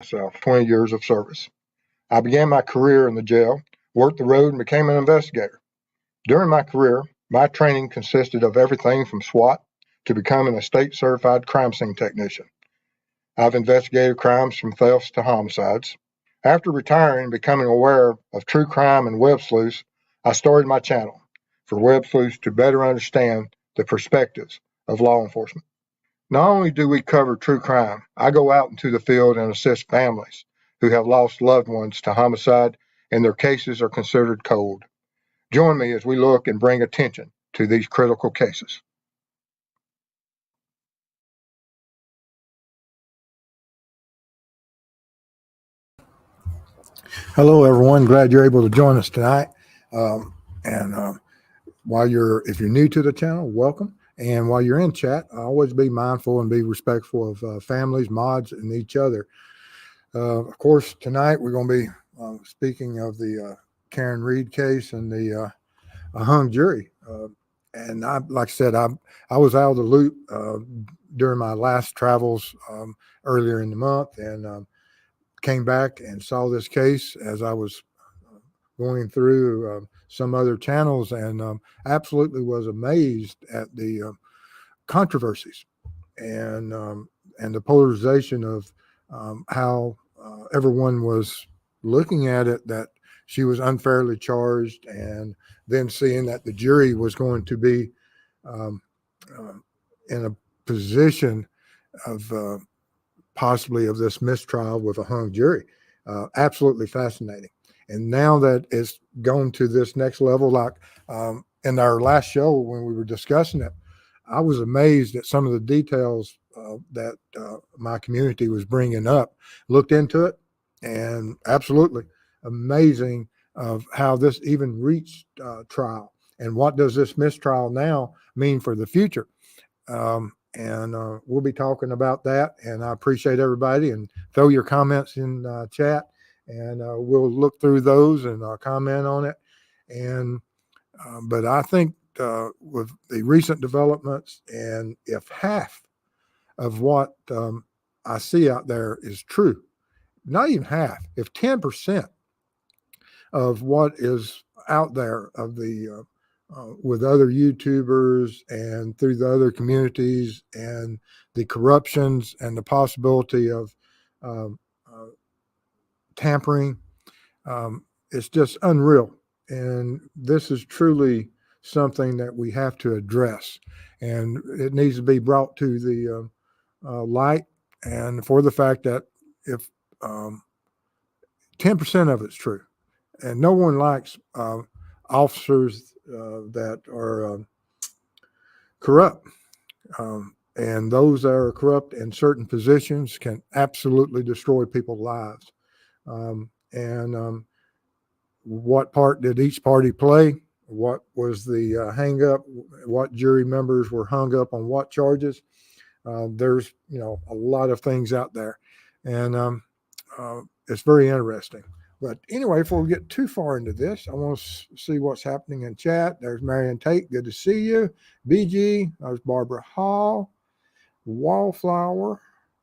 myself 20 years of service. I began my career in the jail, worked the road, and became an investigator. During my career, my training consisted of everything from SWAT to becoming a state certified crime scene technician. I've investigated crimes from thefts to homicides. After retiring and becoming aware of true crime and web sleuths, I started my channel for web sleuths to better understand the perspectives of law enforcement. Not only do we cover true crime, I go out into the field and assist families who have lost loved ones to homicide and their cases are considered cold. Join me as we look and bring attention to these critical cases. Hello, everyone. Glad you're able to join us tonight. And if you're new to the channel, welcome. And while you're in chat, always be mindful and be respectful of families, mods, and each other. Of course, tonight we're going to be speaking of the Karen Reed case and the hung jury. And like I said, I was out of the loop during my last travels earlier in the month, and came back and saw this case as I was going through some other channels, and absolutely was amazed at the controversies and the polarization of how everyone was looking at it, that she was unfairly charged, and then seeing that the jury was going to be in a position of possibly of this mistrial with a hung jury. Absolutely fascinating. And now that it's gone to this next level, like in our last show when we were discussing it, I was amazed at some of the details that my community was bringing up. Looked into it, and absolutely amazing of how this even reached trial, and what does this mistrial now mean for the future. And we'll be talking about that, and I appreciate everybody, and throw your comments in chat, and we'll look through those and comment on it. And but I think with the recent developments, and if half of what I see out there is true, not even half, if 10% of what is out there of the with other YouTubers and through the other communities, and the corruptions and the possibility of tampering, it's just unreal. And this is truly something that we have to address, and it needs to be brought to the light. And for the fact that if 10% of it's true, and no one likes officers that are corrupt, and those that are corrupt in certain positions can absolutely destroy people's lives. What part did each party play? What was the hang up? What jury members were hung up on what charges? There's a lot of things out there, and it's very interesting. But anyway, before we get too far into this, I want to see what's happening in chat. There's Marion Tate. Good to see you. BG. There's Barbara Hall. Wallflower.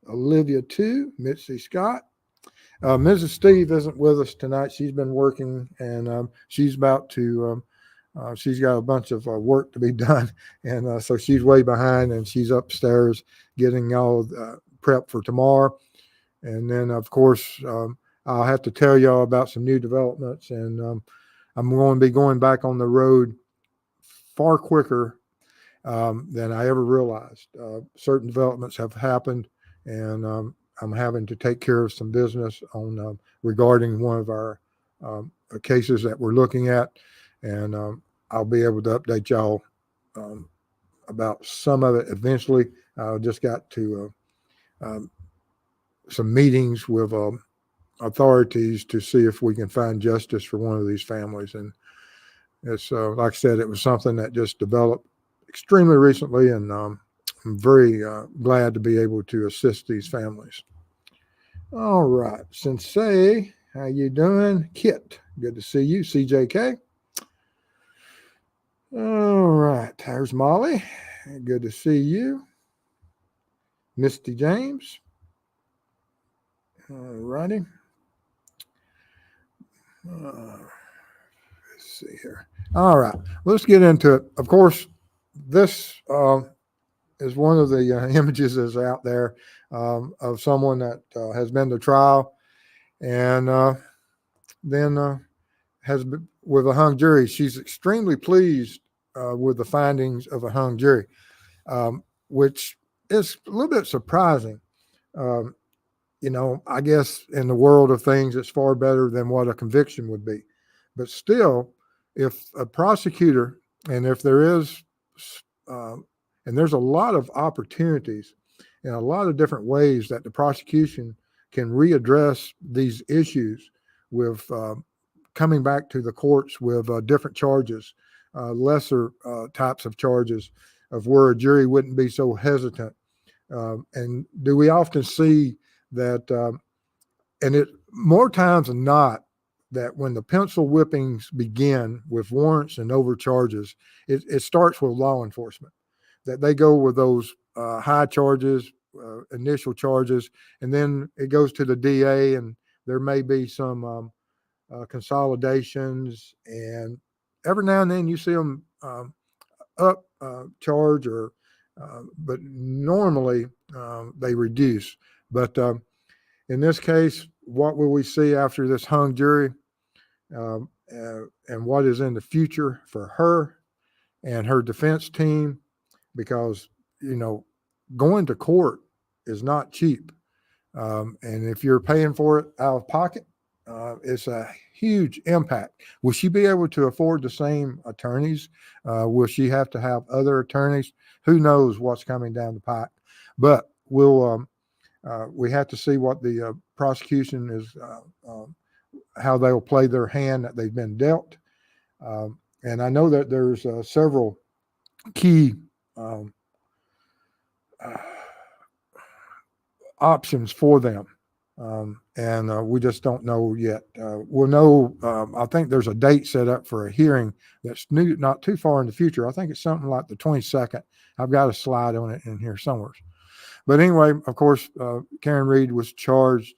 Olivia, too. Mitzi Scott. Mrs. Steve isn't with us tonight. She's been working, and she's about to, she's got a bunch of work to be done. And so she's way behind, and she's upstairs getting all prep for tomorrow. And then, of course, I'll have to tell y'all about some new developments, and I'm going to be going back on the road far quicker than I ever realized. Certain developments have happened, and I'm having to take care of some business on regarding one of our cases that we're looking at, and I'll be able to update y'all about some of it eventually. I just got to some meetings with authorities to see if we can find justice for one of these families. And it's like I said, it was something that just developed extremely recently, and I'm very glad to be able to assist these families. All right, Sensei, how you doing? Kit, good to see you. CJK. All right, there's Molly. Good to see you. Misty James. All righty. Let's see here. All right, let's get into it. Of course, this is one of the images that's out there of someone that has been to trial and then has been with a hung jury. She's extremely pleased with the findings of a hung jury, which is a little bit surprising. Um, I guess in the world of things, it's far better than what a conviction would be. But still, if a prosecutor, and if there is, uh, and there's a lot of opportunities in a lot of different ways that the prosecution can readdress these issues with coming back to the courts with different charges, lesser types of charges, of where a jury wouldn't be so hesitant. And do we often see that, and it more times than not, that when the pencil whippings begin with warrants and overcharges, it starts with law enforcement, that they go with those high charges, initial charges, and then it goes to the DA, and there may be some consolidations, and every now and then you see them up charge, or but normally they reduce. But in this case, what will we see after this hung jury, and what is in the future for her and her defense team? Because going to court is not cheap, and if you're paying for it out of pocket, it's a huge impact. Will she be able to afford the same attorneys? Will she have to have other attorneys? Who knows what's coming down the pipe? But we have to see what the prosecution is, how they will play their hand that they've been dealt. And I know that there's several key um, options for them. And we just don't know yet. We'll know. I think there's a date set up for a hearing that's not too far in the future. I think it's something like the 22nd. I've got a slide on it in here somewhere. But anyway, of course, Karen Reed was charged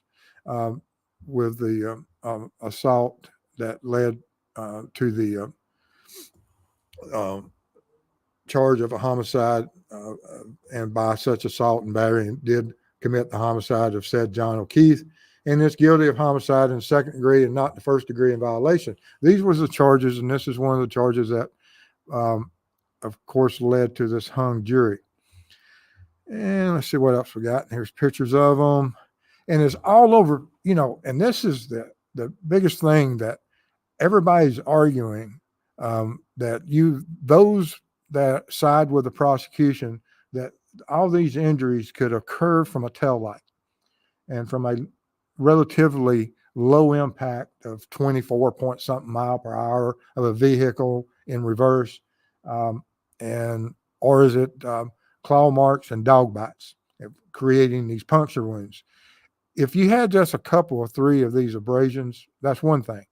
with the assault that led to the charge of a homicide, and by such assault and battery, and did commit the homicide of said John O'Keefe, and is guilty of homicide in second degree and not the first degree in violation. These were the charges, and this is one of the charges that, of course, led to this hung jury. And let's see what else we got. Here's pictures of them, and it's all over, and this is the biggest thing that everybody's arguing, that those that side with the prosecution, that all these injuries could occur from a tail light and from a relatively low impact of 24 point something mile per hour of a vehicle in reverse, or is it claw marks and dog bites creating these puncture wounds? If you had just a couple or three of these abrasions, that's one thing.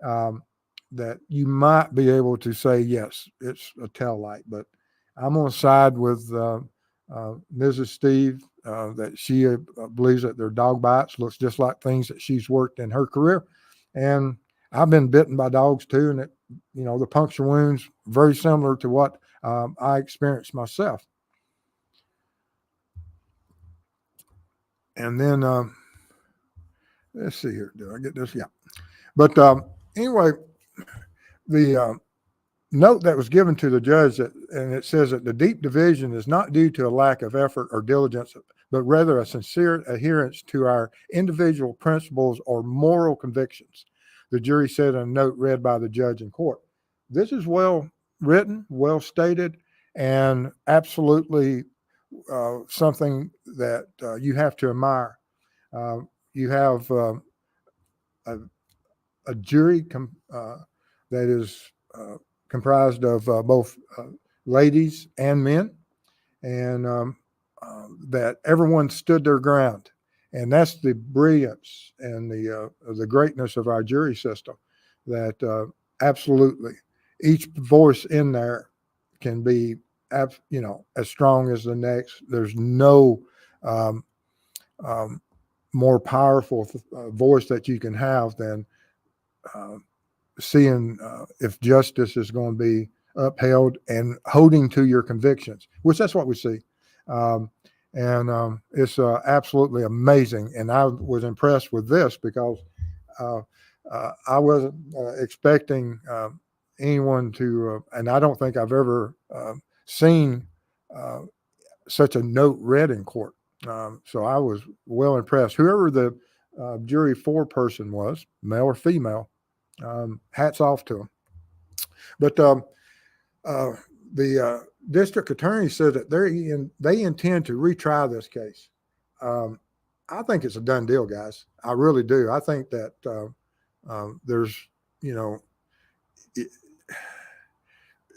That you might be able to say, yes, it's a tail light. But I'm on the side with Mrs. Steve, that she believes that their dog bites looks just like things that she's worked in her career. And I've been bitten by dogs too, and the puncture wounds very similar to what I experienced myself. And then let's see here. Do I get this? Yeah. But anyway, the note that was given to the judge, and it says that the deep division is not due to a lack of effort or diligence, but rather a sincere adherence to our individual principles or moral convictions, the jury said in a note read by the judge in court. This is well written, well stated, and absolutely something that you have to admire. You have a jury that is comprised of both ladies and men, and that everyone stood their ground. And that's the brilliance and the greatness of our jury system, that absolutely each voice in there can be, as strong as the next. There's no more powerful voice that you can have than seeing if justice is going to be upheld and holding to your convictions, which that's what we see. It's absolutely amazing. And I was impressed with this because I wasn't expecting anyone to, and I don't think I've ever seen such a note read in court. So I was well impressed. Whoever the jury foreperson was, male or female, hats off to them. But the district attorney said that they intend to retry this case. I think it's a done deal, guys. I really do. I think that there's,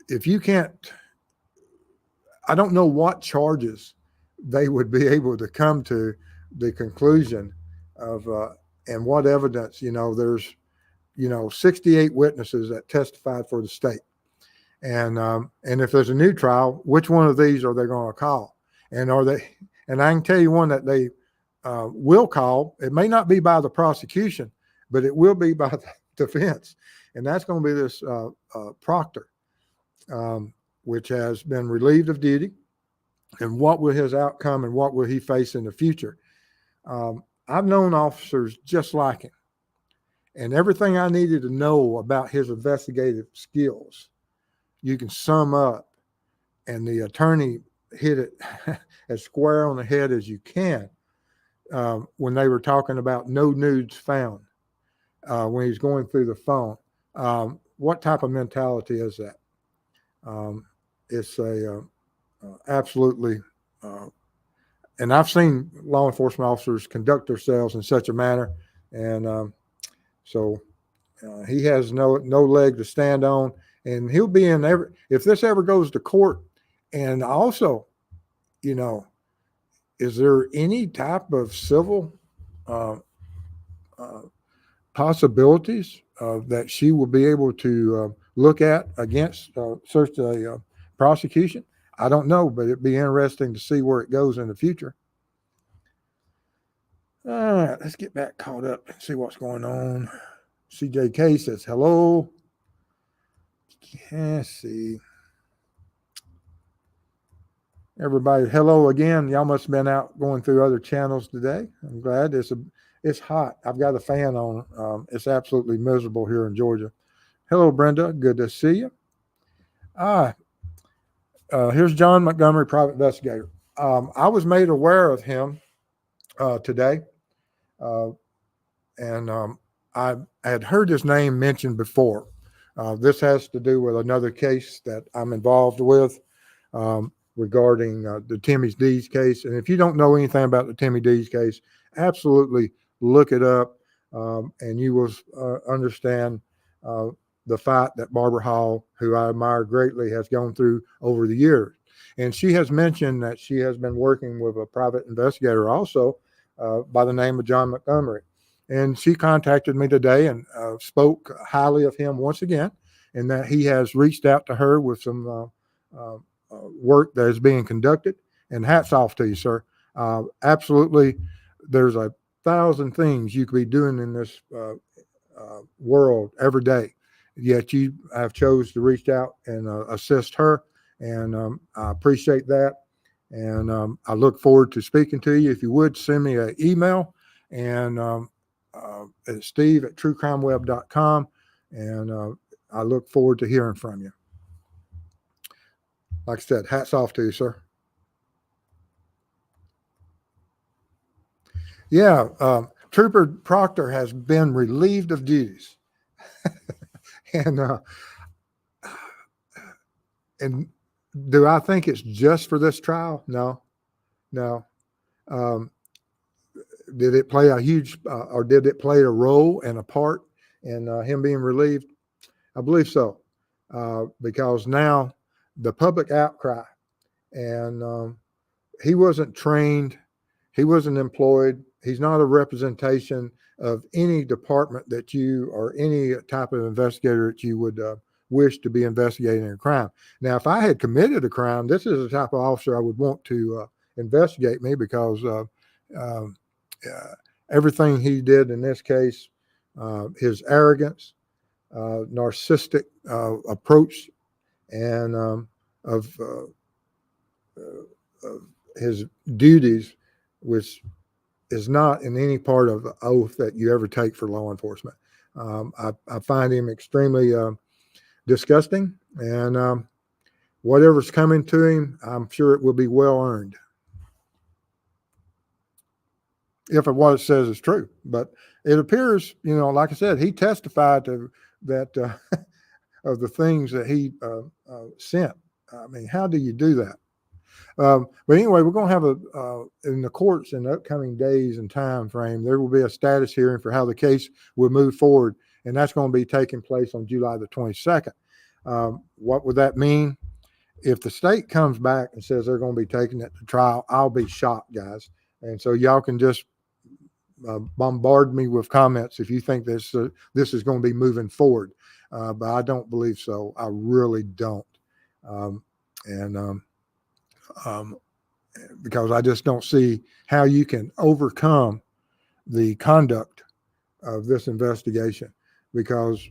if you can't, I don't know what charges they would be able to come to the conclusion of, and what evidence, there's, 68 witnesses that testified for the state. And if there's a new trial, which one of these are they going to call? And I can tell you one that they will call. It may not be by the prosecution, but it will be by the defense. And that's going to be this Proctor, which has been relieved of duty. And what will his outcome and what will he face in the future? I've known officers just like him. And everything I needed to know about his investigative skills, you can sum up. And the attorney hit it as square on the head as you can when they were talking about no nudes found when he's going through the phone. What type of mentality is that? It's absolutely, and I've seen law enforcement officers conduct themselves in such a manner, and so he has no leg to stand on, and he'll be in if this ever goes to court. And also, is there any type of civil possibilities that she will be able to look at against such a prosecution? I don't know, but it'd be interesting to see where it goes in the future. All right, let's get back caught up and see what's going on. CJK says hello. Let's see. Everybody, hello again. Y'all must have been out going through other channels today. I'm glad. It's hot. I've got a fan on. It's absolutely miserable here in Georgia. Hello, Brenda. Good to see you. Here's John Montgomery, private investigator. I was made aware of him today, and I had heard his name mentioned before. This has to do with another case that I'm involved with regarding the Timmy Dees case. And if you don't know anything about the Timmy Dees case, absolutely look it up, and you will understand the fight that Barbara Hall, who I admire greatly, has gone through over the years. And she has mentioned that she has been working with a private investigator also by the name of John Montgomery. And she contacted me today and spoke highly of him once again, and that he has reached out to her with some work that is being conducted. And hats off to you, sir. Absolutely, there's 1,000 things you could be doing in this world every day, yet you have chose to reach out and assist her, and I appreciate that. And I look forward to speaking to you. If you would, send me an email, and it's steve@truecrimeweb.com, and I look forward to hearing from you. Like I said, hats off to you, sir. Yeah, Trooper Proctor has been relieved of duties. And do I think it's just for this trial? No. Did it play a huge, or did it play a role and a part in him being relieved? I believe so, because now the public outcry, and he wasn't trained, he wasn't employed, he's not a representation of any department that you, or any type of investigator that you would wish to be investigating a crime. Now, if I had committed a crime, this is the type of officer I would want to investigate me, because everything he did in this case, his arrogance, narcissistic approach, and of his duties, which is not in any part of the oath that you ever take for law enforcement. I find him extremely disgusting, and whatever's coming to him, I'm sure it will be well earned. If what it says is true. But it appears, like I said, he testified to that of the things that he sent. I mean, how do you do that? But anyway, we're going to have in the courts in the upcoming days and time frame, there will be a status hearing for how the case will move forward, and that's going to be taking place on July the 22nd. What would that mean? If the state comes back and says they're going to be taking it to trial, I'll be shocked, guys. And so y'all can just bombard me with comments if you think this is going to be moving forward. But I don't believe so. I really don't. Because I just don't see how you can overcome the conduct of this investigation, because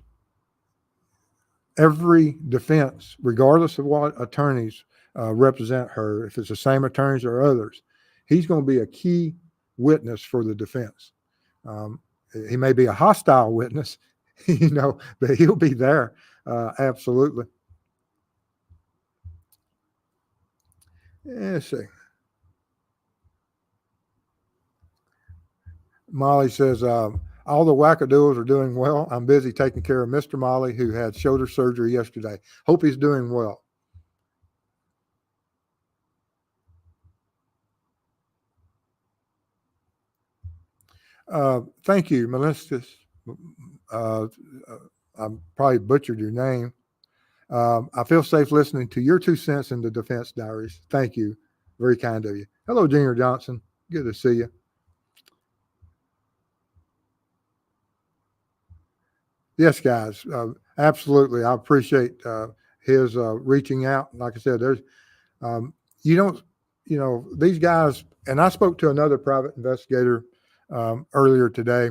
every defense, regardless of what attorneys represent her, if it's the same attorneys or others, he's going to be a key witness for the defense. He may be a hostile witness, but he'll be there. Absolutely. Let's see. Molly says, all the wackadoodles are doing well. I'm busy taking care of Mr. Molly, who had shoulder surgery yesterday. Hope he's doing well. Thank you, Melissa. I probably butchered your name. I feel safe listening to your 2 cents in the defense diaries. Thank you. Very kind of you. Hello, Junior Johnson. Good to see you. Yes, guys. Absolutely. I appreciate his reaching out. Like I said, there's, these guys, and I spoke to another private investigator earlier today.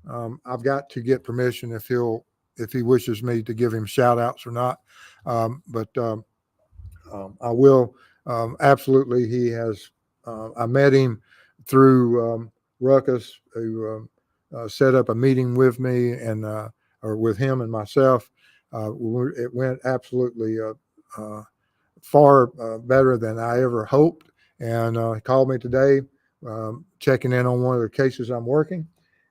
I've got to get permission if he wishes me to give him shout outs or not. But I will. Absolutely. He has, I met him through Ruckus, who set up a meeting with me or with him and myself. It went absolutely far better than I ever hoped. And he called me today, checking in on one of the cases I'm working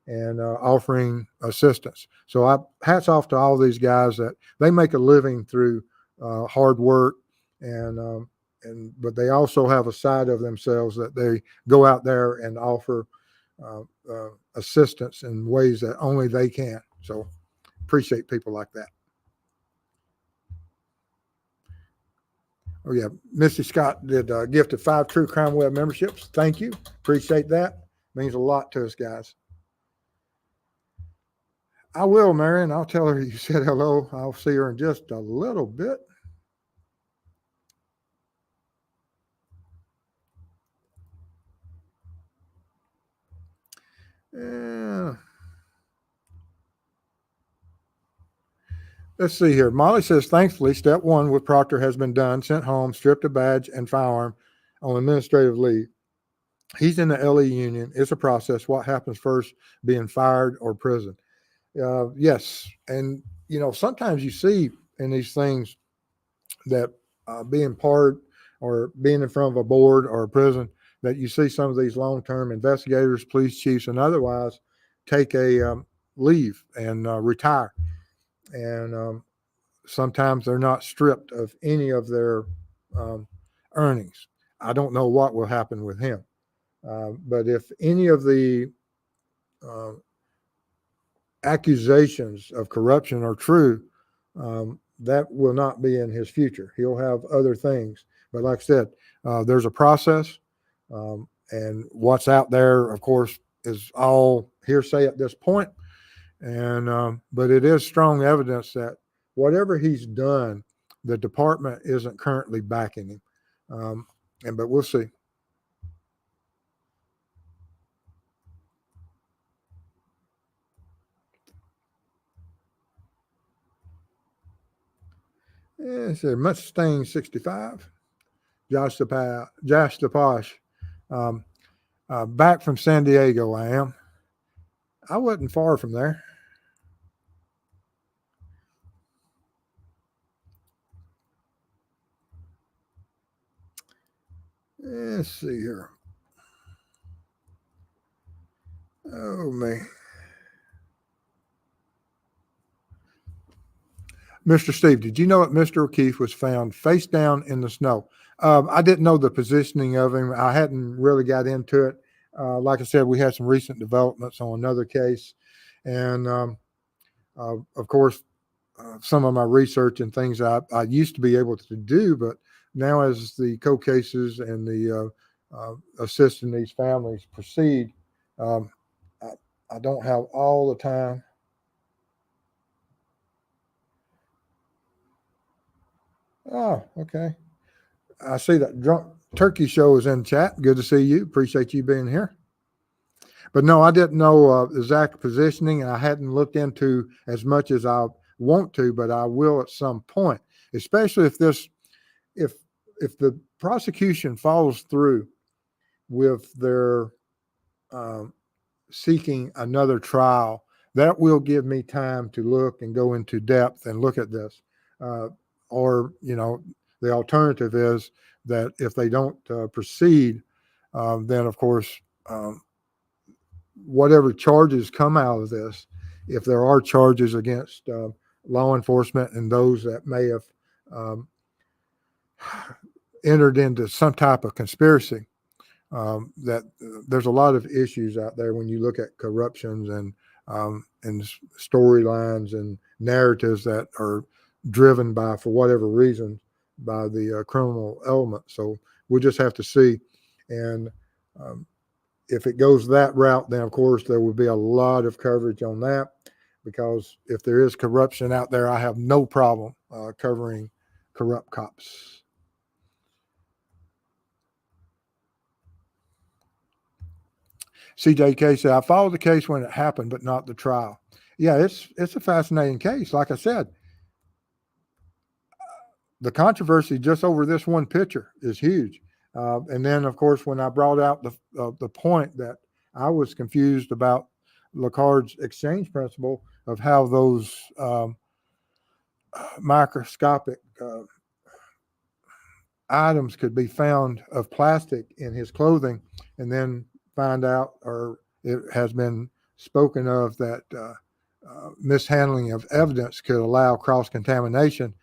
and offering assistance. So hats off to all these guys that they make a living through hard work, but they also have a side of themselves that they go out there and offer assistance in ways that only they can. So appreciate people like that. Oh yeah, Missy Scott did a gift of 5 True Crime Web memberships. Thank you. Appreciate that. Means a lot to us, guys. I will, Marion. I'll tell her you said hello. I'll see her in just a little bit. Yeah. Let's see here. Molly says, thankfully, step 1 with Proctor has been done, sent home, stripped of badge and firearm on administrative leave. He's in the LE union. It's a process. What happens first, being fired or prison? Yes. And, sometimes you see in these things that being part or being in front of a board or a prison, that you see some of these long-term investigators, police chiefs, and otherwise take a leave and retire. And sometimes they're not stripped of any of their earnings. I don't know what will happen with him. But if any of the accusations of corruption are true, that will not be in his future. He'll have other things. But like I said, there's a process. And what's out there, of course, is all hearsay at this point. And but it is strong evidence that whatever he's done, the department isn't currently backing him. But we'll see. It's a Mustang 65. Josh the Posh. Um, back from San Diego, I am. I wasn't far from there. Let's see here. Oh, man. Mr. Steve, did you know that Mr. O'Keefe was found face down in the snow? I didn't know the positioning of him. I hadn't really got into it. Like I said, we had some recent developments on another case. And of course, some of my research and things I used to be able to do, but now as the cold cases and the assisting these families proceed, um, I, I don't have all the time. Oh, okay. I see that Drunk Turkey Show is in chat. Good to see you. Appreciate you being here. But no, I didn't know exact positioning, and I hadn't looked into as much as I want to, but I will at some point, especially if if the prosecution follows through with their um, seeking another trial, that will give me time to look and go into depth and look at this. Uh, or, the alternative is that if they don't proceed, then of course, um, whatever charges come out of this, if there are charges against law enforcement and those that may have um, entered into some type of conspiracy, that there's a lot of issues out there when you look at corruptions and storylines and narratives that are driven by, for whatever reason, by the criminal element. So we'll just have to see. And if it goes that route, then of course there will be a lot of coverage on that, because if there is corruption out there, I have no problem covering corrupt cops. CJK said, I followed the case when it happened, but not the trial. Yeah, it's a fascinating case. Like I said, the controversy just over this one picture is huge. And then, of course, when I brought out the point that I was confused about Lacard's exchange principle of how those microscopic items could be found of plastic in his clothing, and then find out, or it has been spoken of, that mishandling of evidence could allow cross contamination.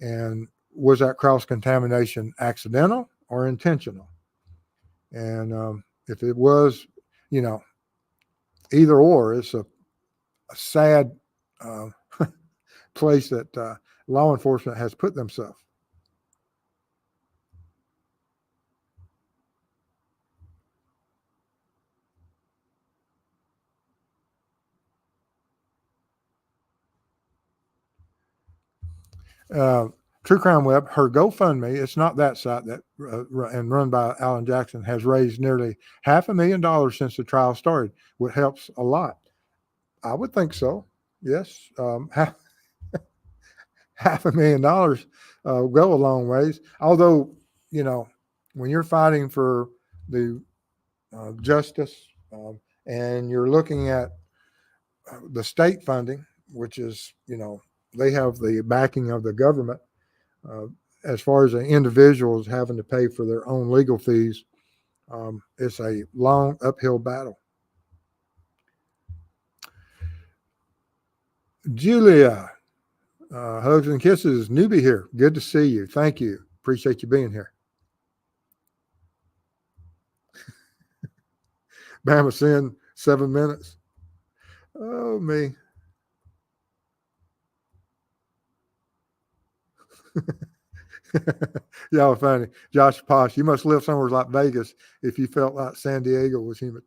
And was that cross contamination accidental or intentional? And if it was, you know, either or, it's a sad uh, place that law enforcement has put themselves. Uh, True Crime Web, her GoFundMe, it's not that site that and run by Alan Jackson, has raised nearly $500,000 since the trial started, which helps a lot. I would think so. Yes, $500,000 go a long ways. Although, you know, when you're fighting for the justice, and you're looking at the state funding, which is, they have the backing of the government. Uh, as far as the individuals having to pay for their own legal fees, it's a long uphill battle. Julia, hugs and kisses. Newbie here. Good to see you. Thank you. Appreciate you being here. Bama Sin, 7 minutes. Oh, me. Y'all funny. Josh Posh, you must live somewhere like Vegas if you felt like San Diego was humid.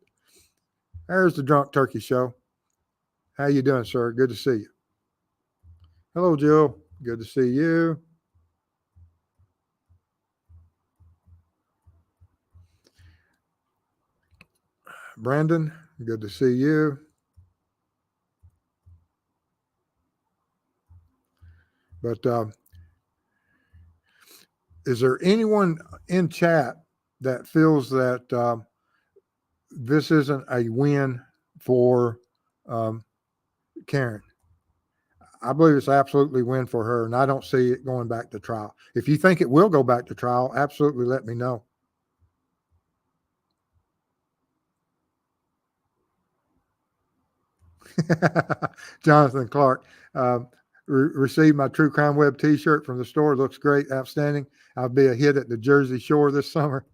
There's the Drunk Turkey Show. How you doing, sir? Good to see you. Hello, Jill. Good to see you. Brandon, good to see you. But is there anyone in chat that feels that this isn't a win for Karen? I believe it's absolutely a win for her, and I don't see it going back to trial. If you think it will go back to trial, absolutely let me know. Jonathan Clark received my True Crime Web T-shirt from the store. Looks great, outstanding. I'll be a hit at the Jersey Shore this summer.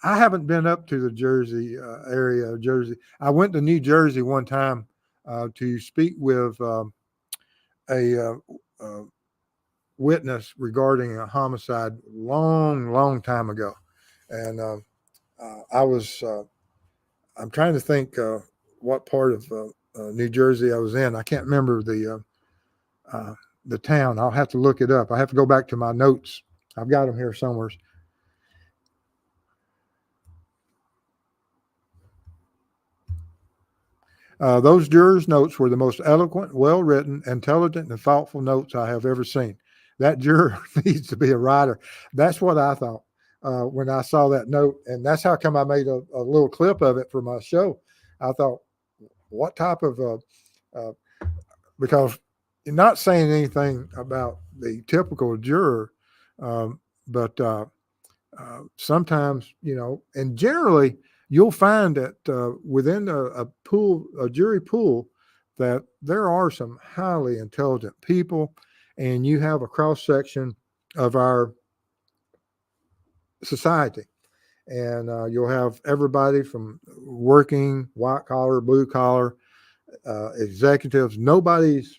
I haven't been up to the Jersey area of Jersey. I went to New Jersey one time to speak with a witness regarding a homicide long time ago. And I'm trying to think what part of New Jersey I was in. I can't remember the town. I'll have to look it up. I have to go back to my notes. I've got them here somewhere. Those jurors' notes were the most eloquent, well-written, intelligent, and thoughtful notes I have ever seen. That juror needs to be a writer. That's what I thought when I saw that note, and that's how come I made a little clip of it for my show. I thought, what type of because you're not saying anything about the typical juror, but sometimes, and generally, you'll find that within a jury pool, that there are some highly intelligent people, and you have a cross section of our society, and you'll have everybody from working, white collar, blue collar, executives. Nobody's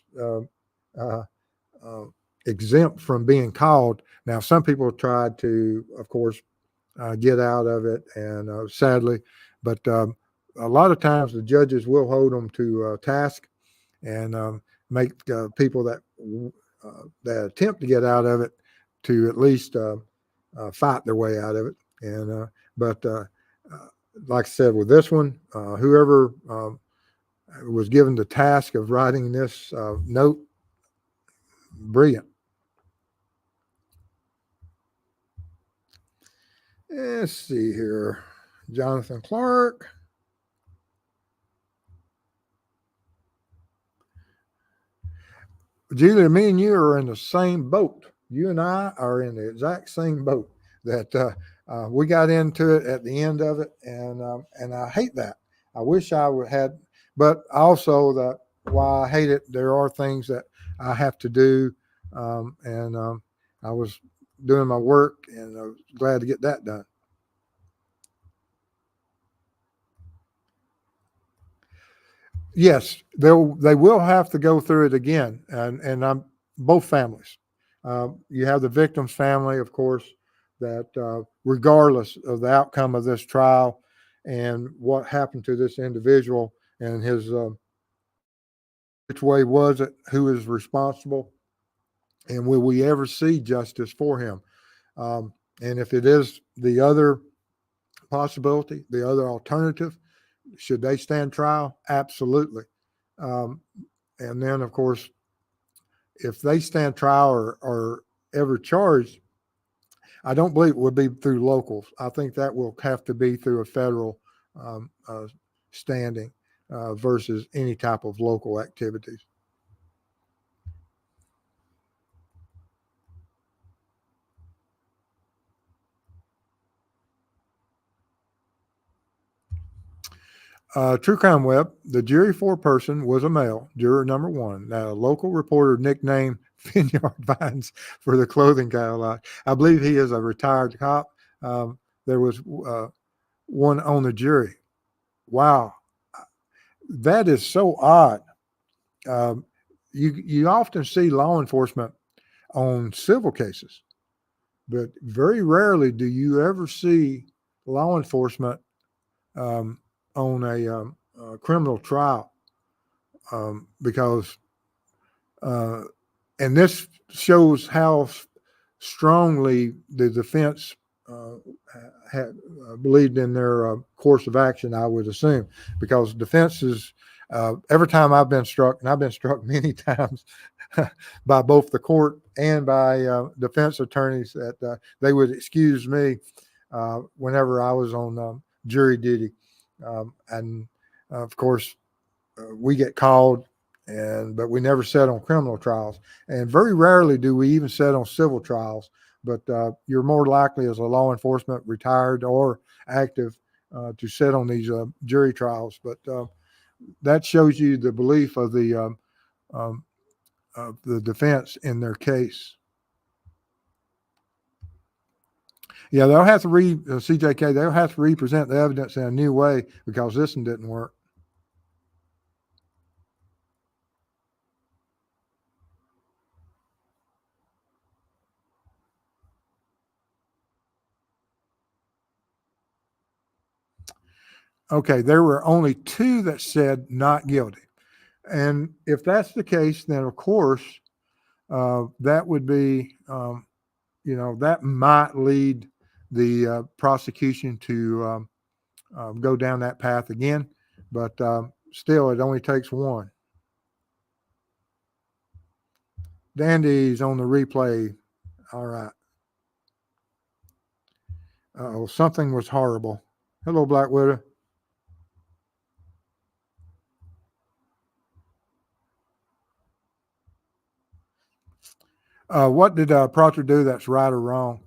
exempt from being called. Now, some people tried to, of course, get out of it, and sadly, but a lot of times the judges will hold them to task and make people that attempt to get out of it to at least fight their way out of it. And but like I said, with this one, whoever was given the task of writing this note, brilliant. Let's see here. Jonathan Clark. Julia, me and you are in the same boat. You and I are in the exact same boat. That we got into it at the end of it, and I hate that. I wish I would had, but also that why I hate it. There are things that I have to do, and I was doing my work, and I was glad to get that done. Yes, they will have to go through it again, and I'm both families. You have the victim's family, of course, that regardless of the outcome of this trial and what happened to this individual and his which way was it, who is responsible, and will we ever see justice for him? And if it is the other possibility, the other alternative, should they stand trial? Absolutely. And then, of course, if they stand trial or ever charged, I don't believe it would be through locals. I think that will have to be through a federal standing versus any type of local activities. True Crime Web, the jury foreperson was a male, juror number one. Now, a local reporter nicknamed Vineyard Vines for the clothing catalog. I believe he is a retired cop. There was one on the jury. Wow. That is so odd. You often see law enforcement on civil cases, but very rarely do you ever see law enforcement on a criminal trial because and this shows how strongly the defense had believed in their course of action, I would assume, because defenses Every time I've been struck, and I've been struck many times by both the court and by defense attorneys, that they would excuse me whenever I was on jury duty. And of course, we get called, but we never sat on criminal trials. And very rarely do we even sit on civil trials. But you're more likely, as a law enforcement, retired or active, to sit on these jury trials. But that shows you the belief of the defense in their case. Yeah, they'll have to CJK. They'll have to represent the evidence in a new way because this one didn't work. Okay, there were only 2 that said not guilty. And if that's the case, then of course, that would be, that might lead the prosecution to go down that path again. But still, it only takes 1. Dandy's on the replay. All right. Something was horrible. Hello, Black Widow. What did Proctor do that's right or wrong?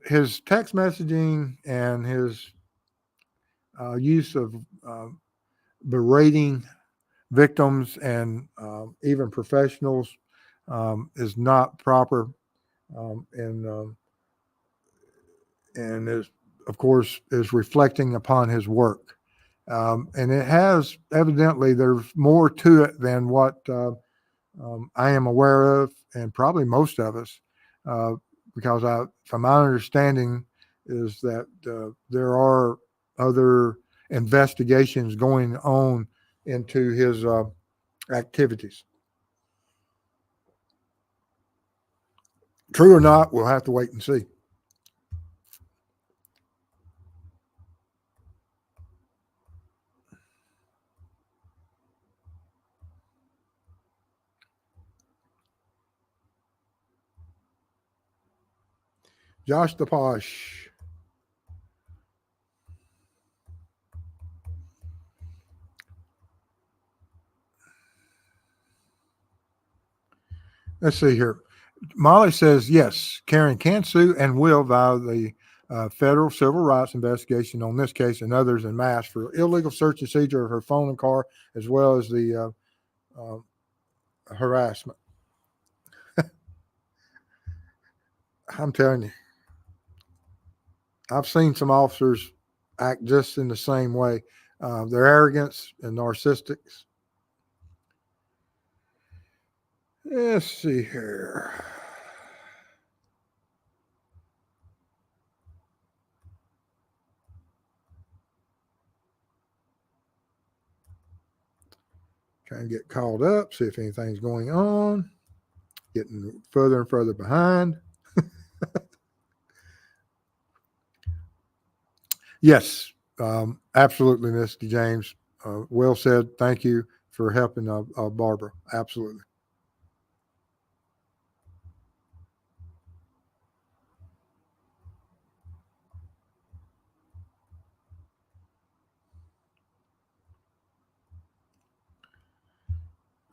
His text messaging and his use of berating victims and even professionals is not proper, and is, of course, is reflecting upon his work. And it has, evidently, there's more to it than what I am aware of, and probably most of us, because from my understanding, is that there are other investigations going on into his activities. True or not, we'll have to wait and see. Josh the Posh. Let's see here. Molly says, yes, Karen can sue and will via the federal civil rights investigation on this case and others in mass for illegal search and seizure of her phone and car, as well as the harassment. I'm telling you, I've seen some officers act just in the same way. Their arrogance and narcissistics. Let's see here. Trying to get called up, see if anything's going on. Getting further and further behind. Yes, absolutely, Misty James. Well said. Thank you for helping Barbara. Absolutely.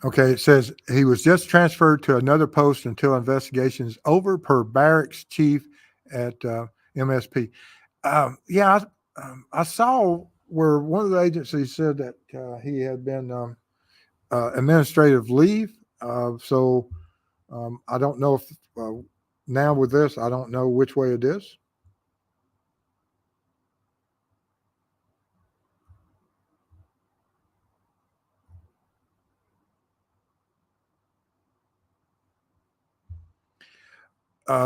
Okay, it says he was just transferred to another post until investigation is over, per barracks chief at MSP. Yeah, I saw where one of the agencies said that he had been administrative leave. So I don't know if now with this, I don't know which way it is.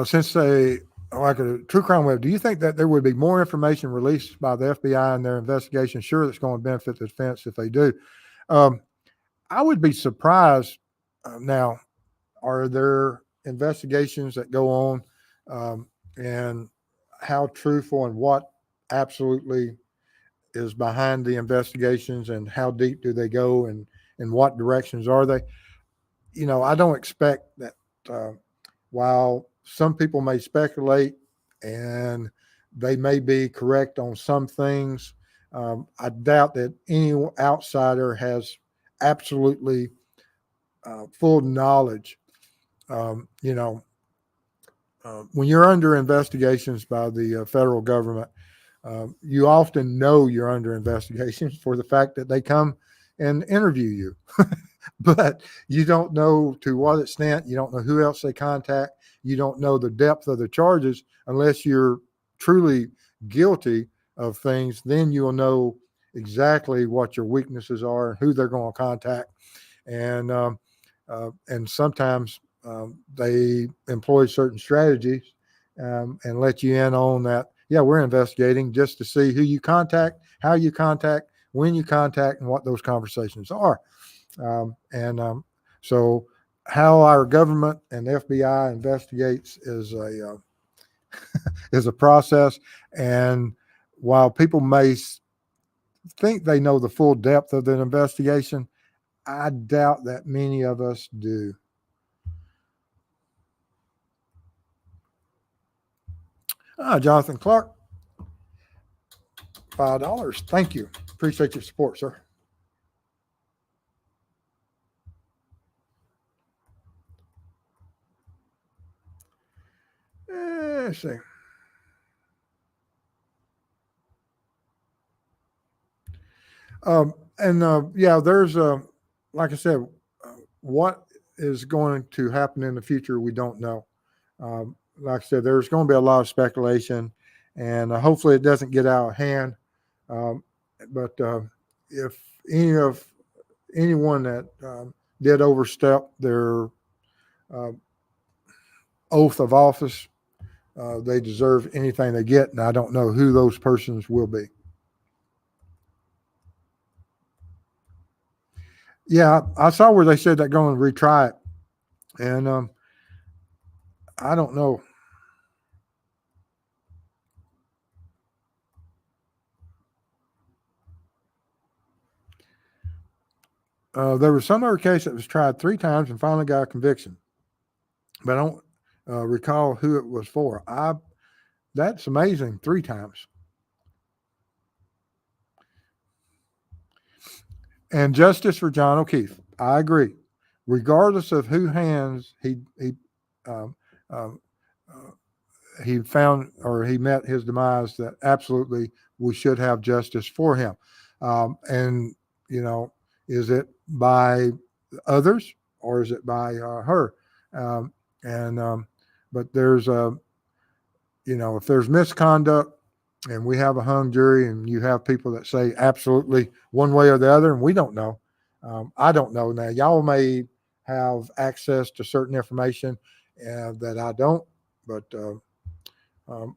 Since they like a true crime web, do you think that there would be more information released by the FBI in their investigation? Sure, that's going to benefit the defense if they do. I would be surprised. Now, are there investigations that go on, and how truthful and what absolutely is behind the investigations and how deep do they go and in what directions are they. I don't expect that uh, while some people may speculate and they may be correct on some things, I doubt that any outsider has absolutely full knowledge. Um, you know, when you're under investigations by the federal government, you often know you're under investigation for the fact that they come and interview you. But you don't know to what extent, you don't know who else they contact, you don't know the depth of the charges unless you're truly guilty of things. Then you'll know exactly what your weaknesses are and who they're going to contact. And sometimes they employ certain strategies and let you in on that. Yeah, we're investigating just to see who you contact, how you contact, when you contact, and what those conversations are. So how our government and FBI investigates is a is a process. And while people may think they know the full depth of the investigation, I doubt that many of us do. Jonathan Clark, $5. Thank you. Appreciate your support, sir. Let's see. Yeah, there's like I said, what is going to happen in the future, we don't know. Like I said, there's going to be a lot of speculation, and hopefully it doesn't get out of hand. Um, but if anyone that did overstep their uh, oath of office, they deserve anything they get, and I don't know who those persons will be. Yeah, I saw where they said they're going to retry it, and I don't know. There was some other case that was tried 3 times and finally got a conviction, but I don't recall who it was for. That's amazing. 3 times. And justice for John O'Keefe. I agree. Regardless of who hands um, um, he found or he met his demise, that absolutely we should have justice for him. And you know, is it by others or is it by her? Um, and But there's a if there's misconduct and we have a hung jury and you have people that say absolutely one way or the other, and we don't know. I don't know now. Y'all may have access to certain information that I don't, but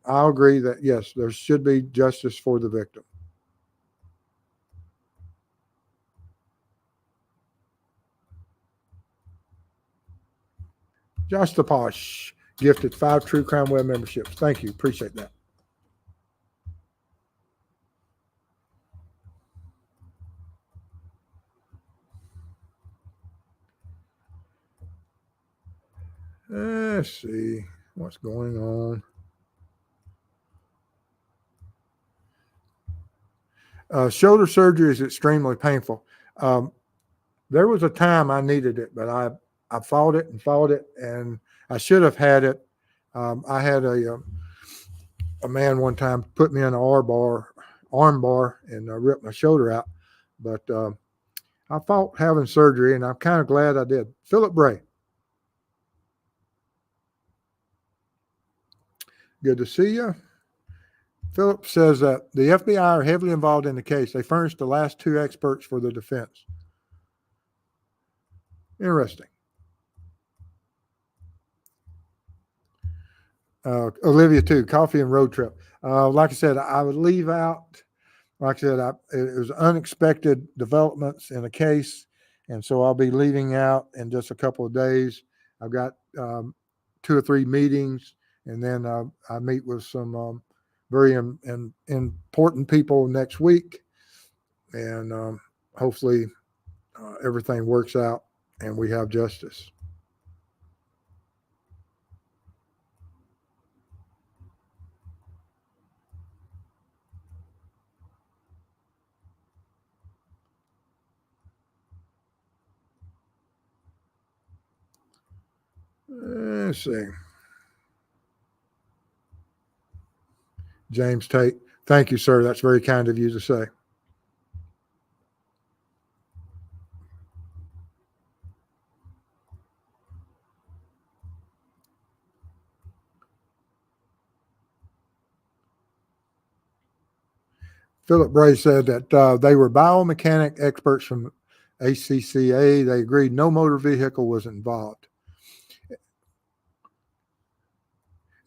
I'll agree that yes, there should be justice for the victim. Josh the Posh gifted 5 True Crime Web memberships. Thank you. Appreciate that. Let's see what's going on. Shoulder surgery is extremely painful. Um, there was a time I needed it, but I fought it and fought it, and I should have had it. I had a man one time put me in an arm bar, and ripped my shoulder out. But I fought having surgery, and I'm kind of glad I did. Philip Bray, good to see you. Philip says that the FBI are heavily involved in the case. They furnished the last 2 experts for the defense. Interesting. Olivia too. Coffee and road trip. Like I said, I would leave out. Like I said, it was unexpected developments in a case, and so I'll be leaving out in just a couple of days. I've got 2 or 3 meetings, and then I meet with some very important people next week, and hopefully everything works out and we have justice. Let's see. James Tate, thank you, sir. That's very kind of you to say. Philip Bray said that they were biomechanic experts from ACCA. They agreed no motor vehicle was involved.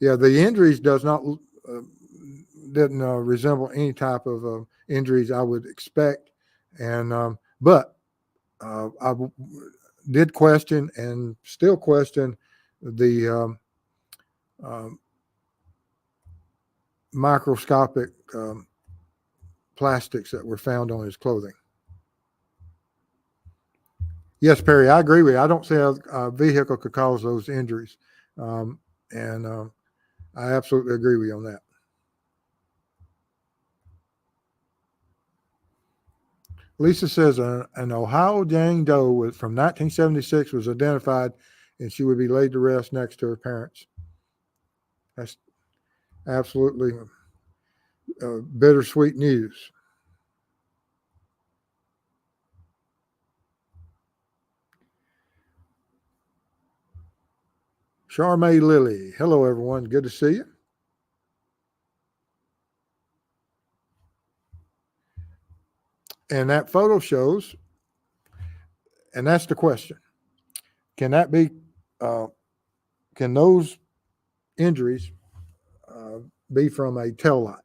Yeah, the injuries does not didn't resemble any type of injuries I would expect, and but I did question and still question the microscopic plastics that were found on his clothing. Yes, Perry, I agree with you. I don't see how a vehicle could cause those injuries, and I absolutely agree with you on that. Lisa says an Ohio Jane Doe from 1976 was identified, and she would be laid to rest next to her parents. That's absolutely bittersweet news. Charmaine Lilly. Hello, everyone. Good to see you. And that photo shows, and that's the question. Can that be, can those injuries be from a tail light?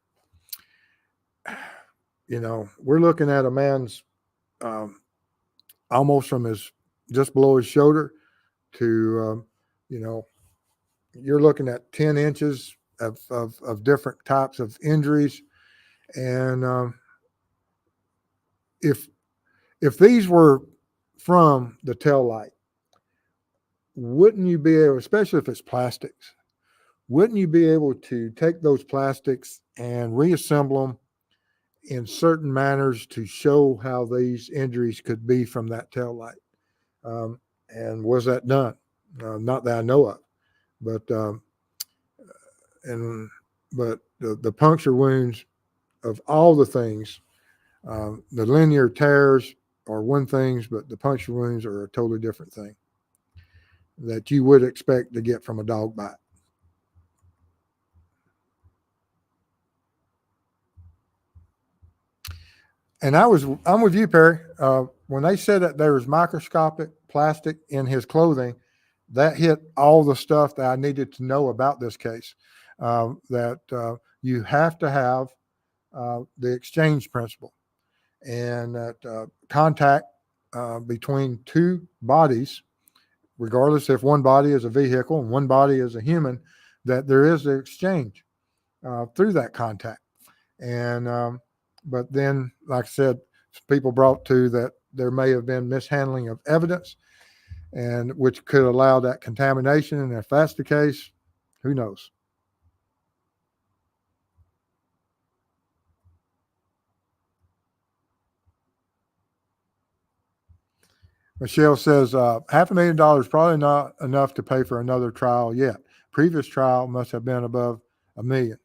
You know, we're looking at a man's almost from his just below his shoulder to, you know, you're looking at 10 inches of different types of injuries. And if these were from the tail light, wouldn't you be able, especially if it's plastics, wouldn't you be able to take those plastics and reassemble them in certain manners to show how these injuries could be from that tail light? And was that done? Not that I know of, but the puncture wounds of all the things, the linear tears are one thing, but the puncture wounds are a totally different thing that you would expect to get from a dog bite. And I'm with you, Perry. When they said that there was microscopic plastic in his clothing, that hit all the stuff that I needed to know about this case. That you have to have the exchange principle, and that contact between two bodies, regardless if one body is a vehicle and one body is a human, that there is an exchange through that contact. And but then, like I said, people brought to that there may have been mishandling of evidence, and which could allow that contamination. And if that's the case, who knows? Michelle says $500,000 probably not enough to pay for another trial yet. Previous trial must have been above $1 million.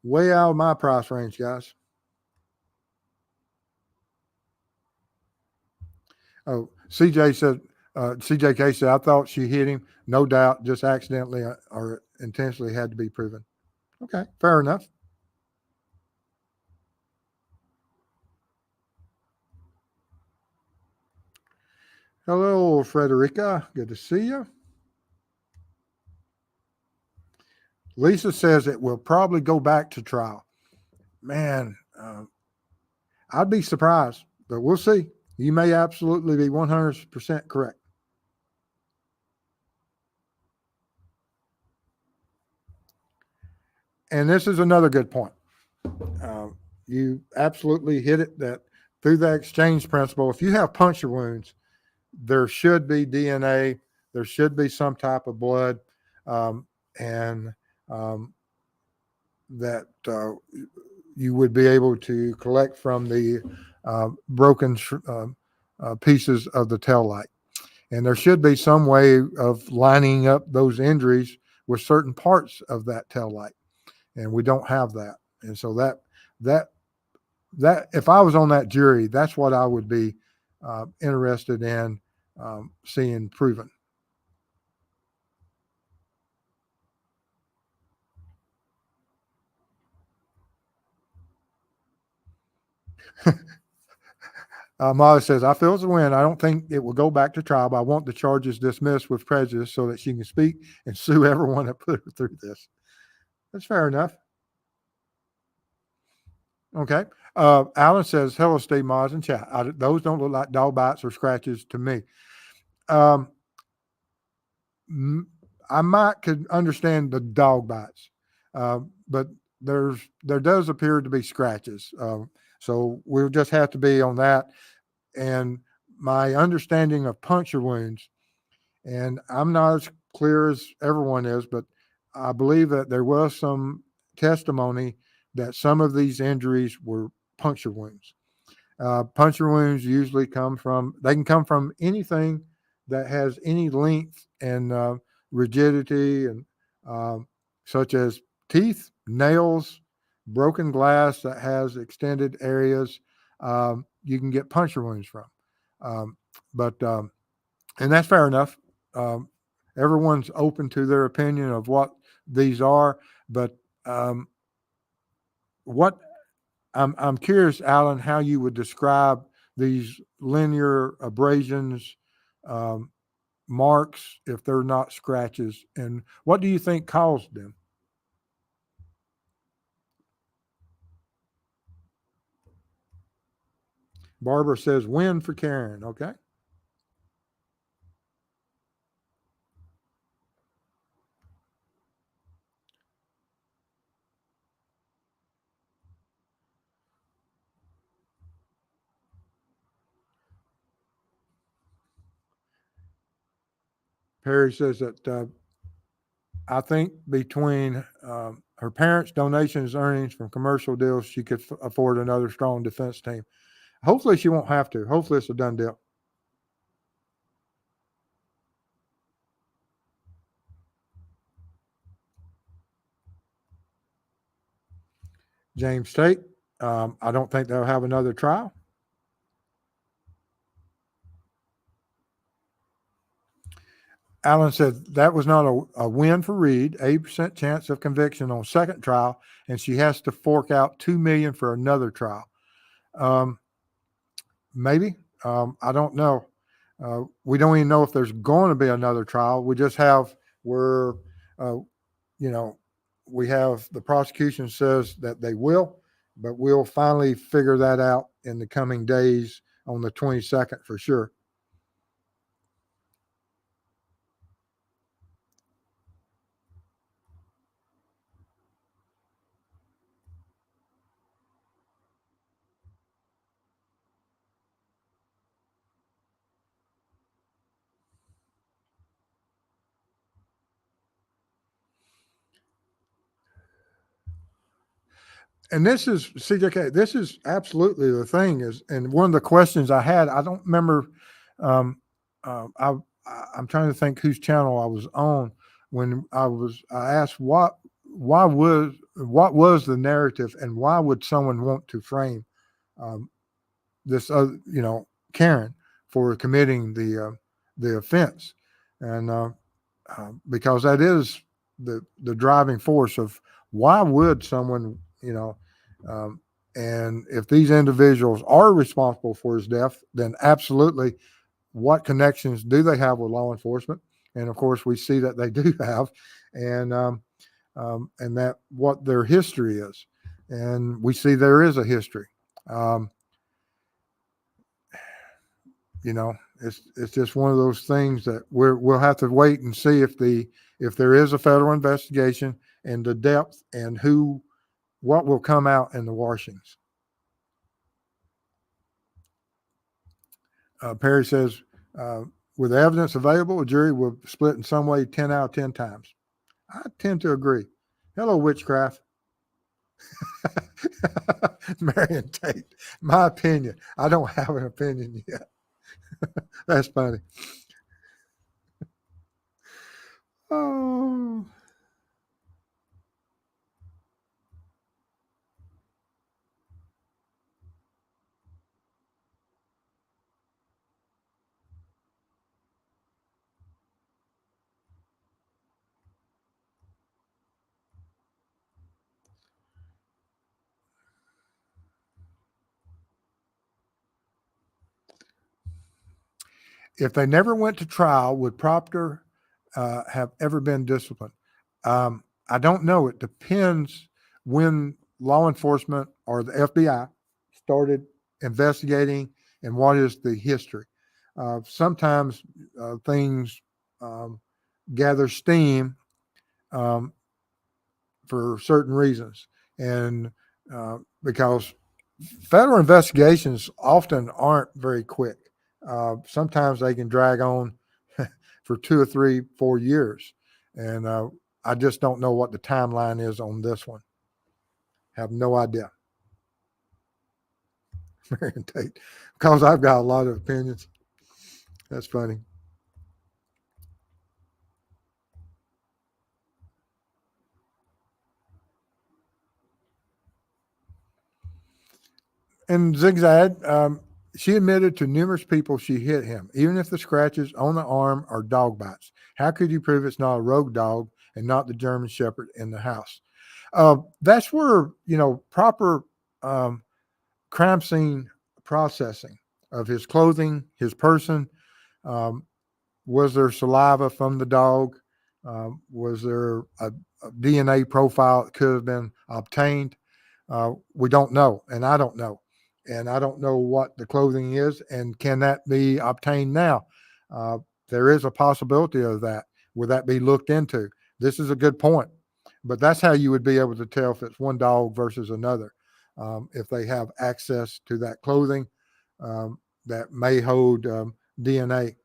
Way out of my price range, guys. Oh, CJ said, CJK said, I thought she hit him. No doubt, just accidentally or intentionally had to be proven. Okay, fair enough. Hello, Frederica. Good to see you. Lisa says it will probably go back to trial. Man, I'd be surprised, but we'll see. You may absolutely be 100% correct. And this is another good point. you absolutely hit it, that through that exchange principle, if you have puncture wounds, there should be DNA, there should be some type of blood, and that you would be able to collect from the broken pieces of the tail light. And there should be some way of lining up those injuries with certain parts of that tail light. And we don't have that. And so that if I was on that jury, that's what I would be interested in seeing proven. Molly says, I feel it's a win. I don't think it will go back to trial, but I want the charges dismissed with prejudice so that she can speak and sue everyone that put her through this. That's fair enough. Okay. Alan says, hello, Steve Moz and chat. Those don't look like dog bites or scratches to me. I might could understand the dog bites, but there does appear to be scratches. So we'll just have to be on that. And my understanding of puncture wounds, and I'm not as clear as everyone is, but I believe that there was some testimony that some of these injuries were puncture wounds. Puncture wounds usually can come from anything that has any length and rigidity, and such as teeth, nails, broken glass that has extended areas. You can get puncture wounds from. And that's fair enough. Everyone's open to their opinion of what these are, but what I'm curious, Alan, how you would describe these linear abrasions, marks, if they're not scratches, and what do you think caused them? Barbara says win for Karen. Okay. Perry says that I think between her parents' donations, earnings from commercial deals, she could afford another strong defense team. Hopefully she won't have to. Hopefully it's a done deal. James State, I don't think they'll have another trial. Allen said that was not a win for Reed. 80% chance of conviction on second trial, and she has to fork out $2 million for another trial. Maybe. I don't know. We don't even know if there's going to be another trial. We just have where, we have the prosecution says that they will, but we'll finally figure that out in the coming days on the 22nd for sure. And this is CJK. This is absolutely the thing is, and one of the questions I had, I don't remember. I'm trying to think whose channel I was on when I asked what was the narrative and why would someone want to frame this Karen for committing the offense, and because that is the driving force of why would someone and if these individuals are responsible for his death, then absolutely, what connections do they have with law enforcement? And of course, we see that they do have, and that what their history is, and we see there is a history. It's just one of those things that we'll have to wait and see if there is a federal investigation and the depth and what will come out in the washings. Perry says, uh, with evidence available, a jury will split in some way 10 out of 10 times. I tend to agree. Hello, witchcraft. Marion Tate. My opinion. I don't have an opinion yet. That's funny. Oh. If they never went to trial, would Proctor have ever been disciplined? I don't know. It depends when law enforcement or the FBI started investigating and what is the history. Sometimes things um, gather steam um, for certain reasons, and because federal investigations often aren't very quick. Sometimes they can drag on for 2 or 3, 4 years, and I just don't know what the timeline is on this one. Have no idea. Marion Tate, because I've got a lot of opinions. That's funny. And Zigzag, she admitted to numerous people she hit him, even if the scratches on the arm are dog bites. How could you prove it's not a rogue dog and not the German Shepherd in the house? That's where, proper um, crime scene processing of his clothing, his person. Um, was there saliva from the dog? Was there a DNA profile that could have been obtained? We don't know, and I don't know. And I don't know what the clothing is, and can that be obtained now? Uh, there is a possibility of that. Would that be looked into? This is a good point. But that's how you would be able to tell if it's one dog versus another. If they have access to that clothing that may hold DNA.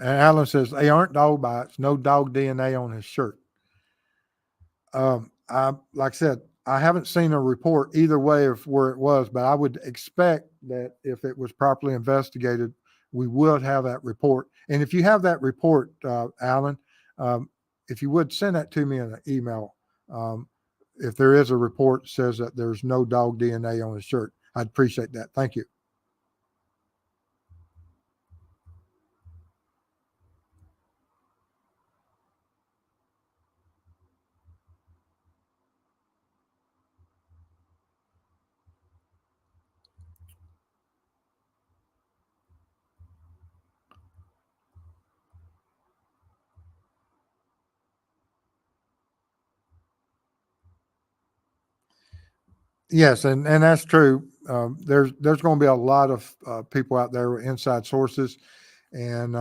And Alan says they aren't dog bites, no dog DNA on his shirt. I like I said, I haven't seen a report either way of where it was, but I would expect that if it was properly investigated, we would have that report. And if you have that report, Alan, um, if you would send that to me in an email, um, if there is a report that says that there's no dog DNA on his shirt, I'd appreciate that. Thank you. Yes, and that's true. There's going to be a lot of people out there with inside sources, and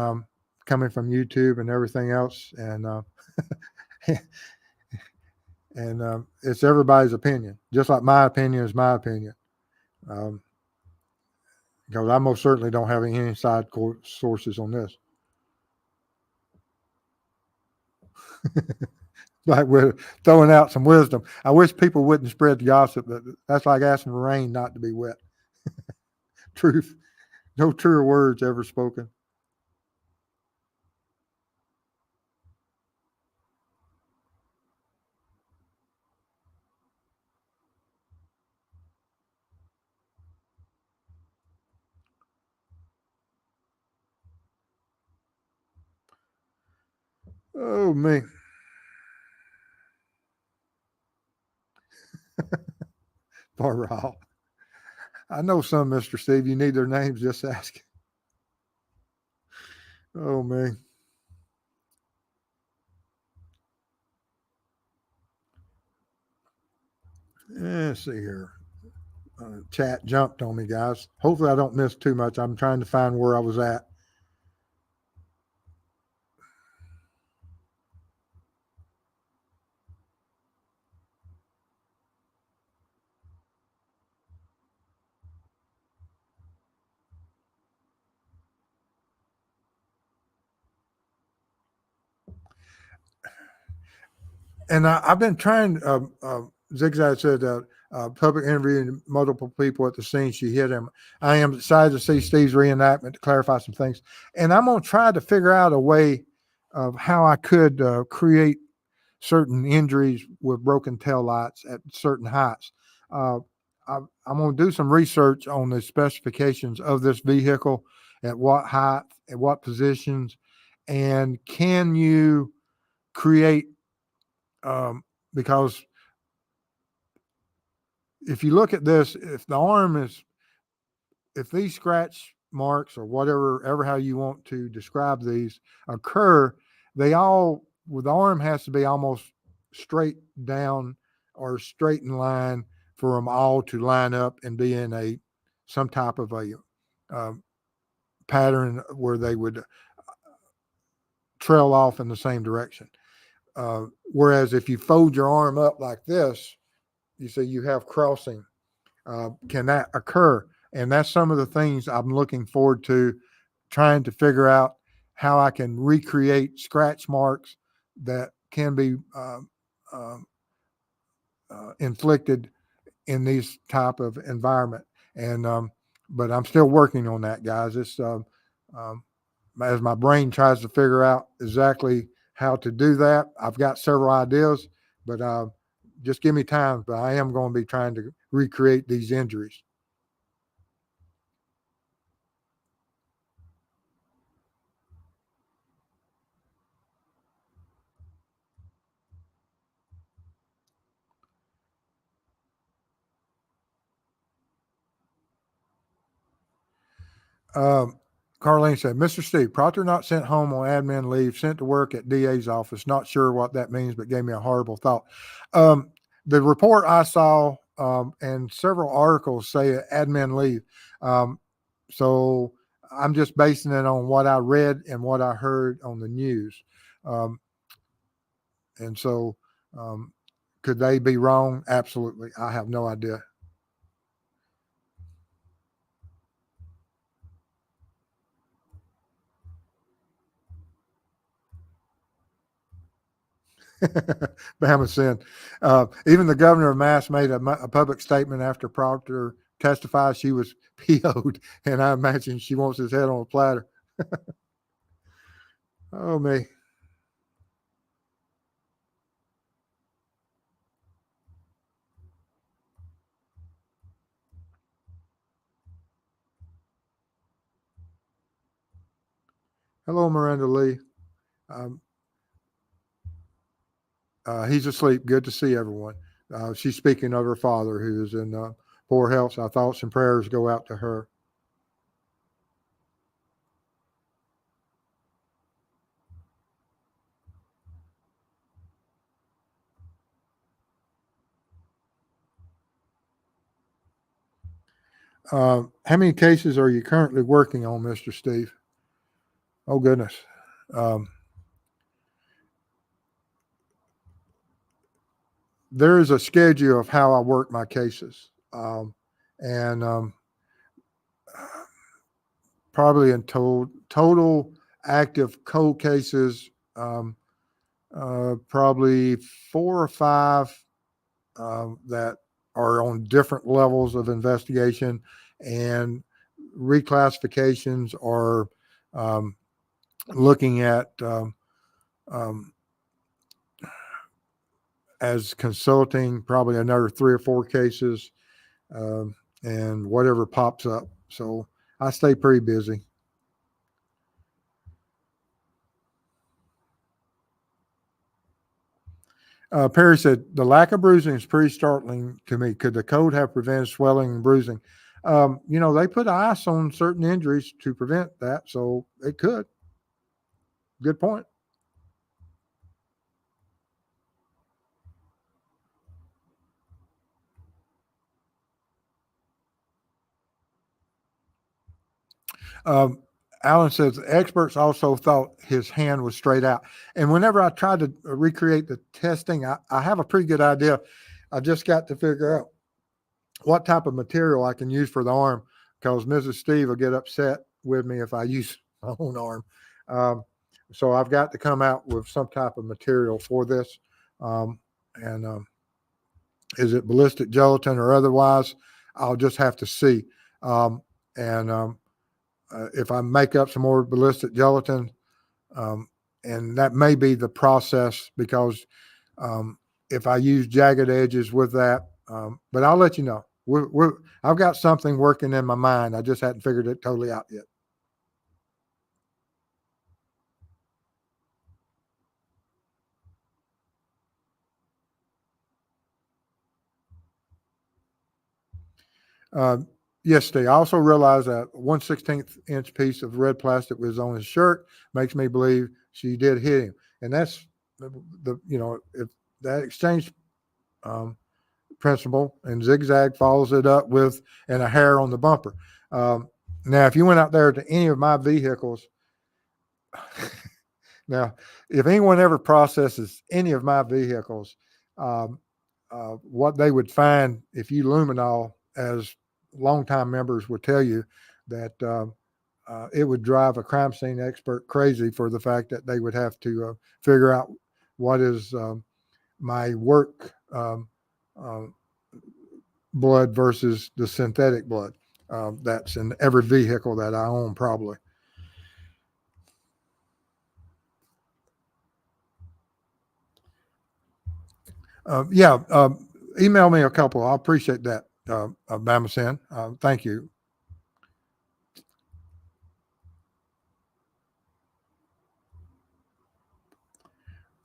coming from YouTube and everything else, and it's everybody's opinion, just like my opinion is my opinion. Um, because I most certainly don't have any inside sources on this. Like we're throwing out some wisdom. I wish people wouldn't spread the gossip, but that's like asking for rain not to be wet. Truth, no truer words ever spoken. Oh me, Barbara. I know some, Mr. Steve. You need their names, just ask. Oh, man. Let's see here. Chat jumped on me, guys. Hopefully, I don't miss too much. I'm trying to find where I was at. And I've been trying. Zigzag said public interviewing multiple people at the scene. She hit him. I am excited to see Steve's reenactment to clarify some things, and I'm going to try to figure out a way of how I could create certain injuries with broken tail lights at certain heights. Uh, I'm going to do some research on the specifications of this vehicle, at what height, at what positions, and can you create, because if you look at this, if these scratch marks or whatever, ever how you want to describe these occur, the arm has to be almost straight down or straight in line for them all to line up and be in some type of a um, pattern where they would trail off in the same direction. Whereas if you fold your arm up like this, you see you have crossing. Can that occur? And that's some of the things I'm looking forward to, trying to figure out how I can recreate scratch marks that can be um, inflicted in these type of environment. And but I'm still working on that, guys. It's um, as my brain tries to figure out exactly how to do that. I've got several ideas, but just give me time. But I am going to be trying to recreate these injuries. Um, Carlene said, Mr. Steve, Proctor not sent home on admin leave, sent to work at DA's office. Not sure what that means, but gave me a horrible thought. Um, the report I saw and several articles say admin leave. Um, so I'm just basing it on what I read and what I heard on the news. Um, and so um, could they be wrong? Absolutely. I have no idea. Bama sin. Even the governor of Mass made a public statement after Proctor testified she was PO'd, and I imagine she wants his head on a platter. Oh, me. Hello, Miranda Lee. Um, he's asleep. Good to see everyone. She's speaking of her father, who is in poor health. So our thoughts and prayers go out to her. How many cases are you currently working on, Mr. Steve? Oh, goodness. Um, there is a schedule of how I work my cases. And probably in total active cold cases, probably 4 or 5 that are on different levels of investigation, and reclassifications are um, looking at um, as consulting probably another 3 or 4 cases, and whatever pops up. So I stay pretty busy. Perry said, the lack of bruising is pretty startling to me. Could the code have prevented swelling and bruising? They put ice on certain injuries to prevent that, so it could. Good point. Um, Alan says experts also thought his hand was straight out. And whenever I tried to recreate the testing, I have a pretty good idea. I just got to figure out what type of material I can use for the arm, because Mrs. Steve will get upset with me if I use my own arm. Um, so I've got to come out with some type of material for this. And is it ballistic gelatin or otherwise? I'll just have to see. Um, and if I make up some more ballistic gelatin, um, and that may be the process because if I use jagged edges with that, but I'll let you know. I've got something working in my mind. I just hadn't figured it totally out yet. Uh, yes, Steve. I also realized that 1/16 inch piece of red plastic was on his shirt makes me believe she did hit him, and that's if that exchange um, principle and zigzag follows it up with and a hair on the bumper. Um, Now, if you went out there to any of my vehicles, now if anyone ever processes any of my vehicles, um, what they would find if you luminol, as longtime members would tell you, that it would drive a crime scene expert crazy for the fact that they would have to figure out what is my work uh, blood versus the synthetic blood that's in every vehicle that I own, probably. Yeah, email me a couple. I appreciate that, Bamasan. Thank you.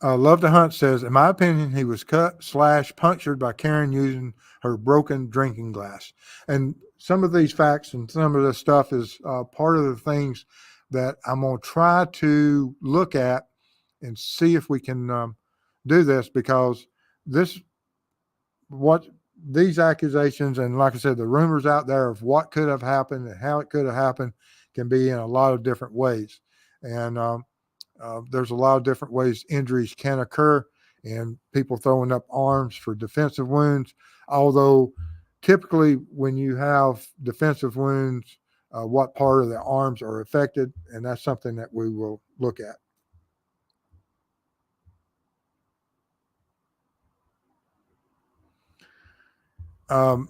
Love to Hunt says, in my opinion, he was cut / punctured by Karen using her broken drinking glass. And some of these facts and some of this stuff is part of the things that I'm going to try to look at and see if we can do this, because this what these accusations and, like I said, the rumors out there of what could have happened and how it could have happened can be in a lot of different ways. And there's a lot of different ways injuries can occur, and people throwing up arms for defensive wounds. Although, typically, when you have defensive wounds, what part of the arms are affected, and that's something that we will look at.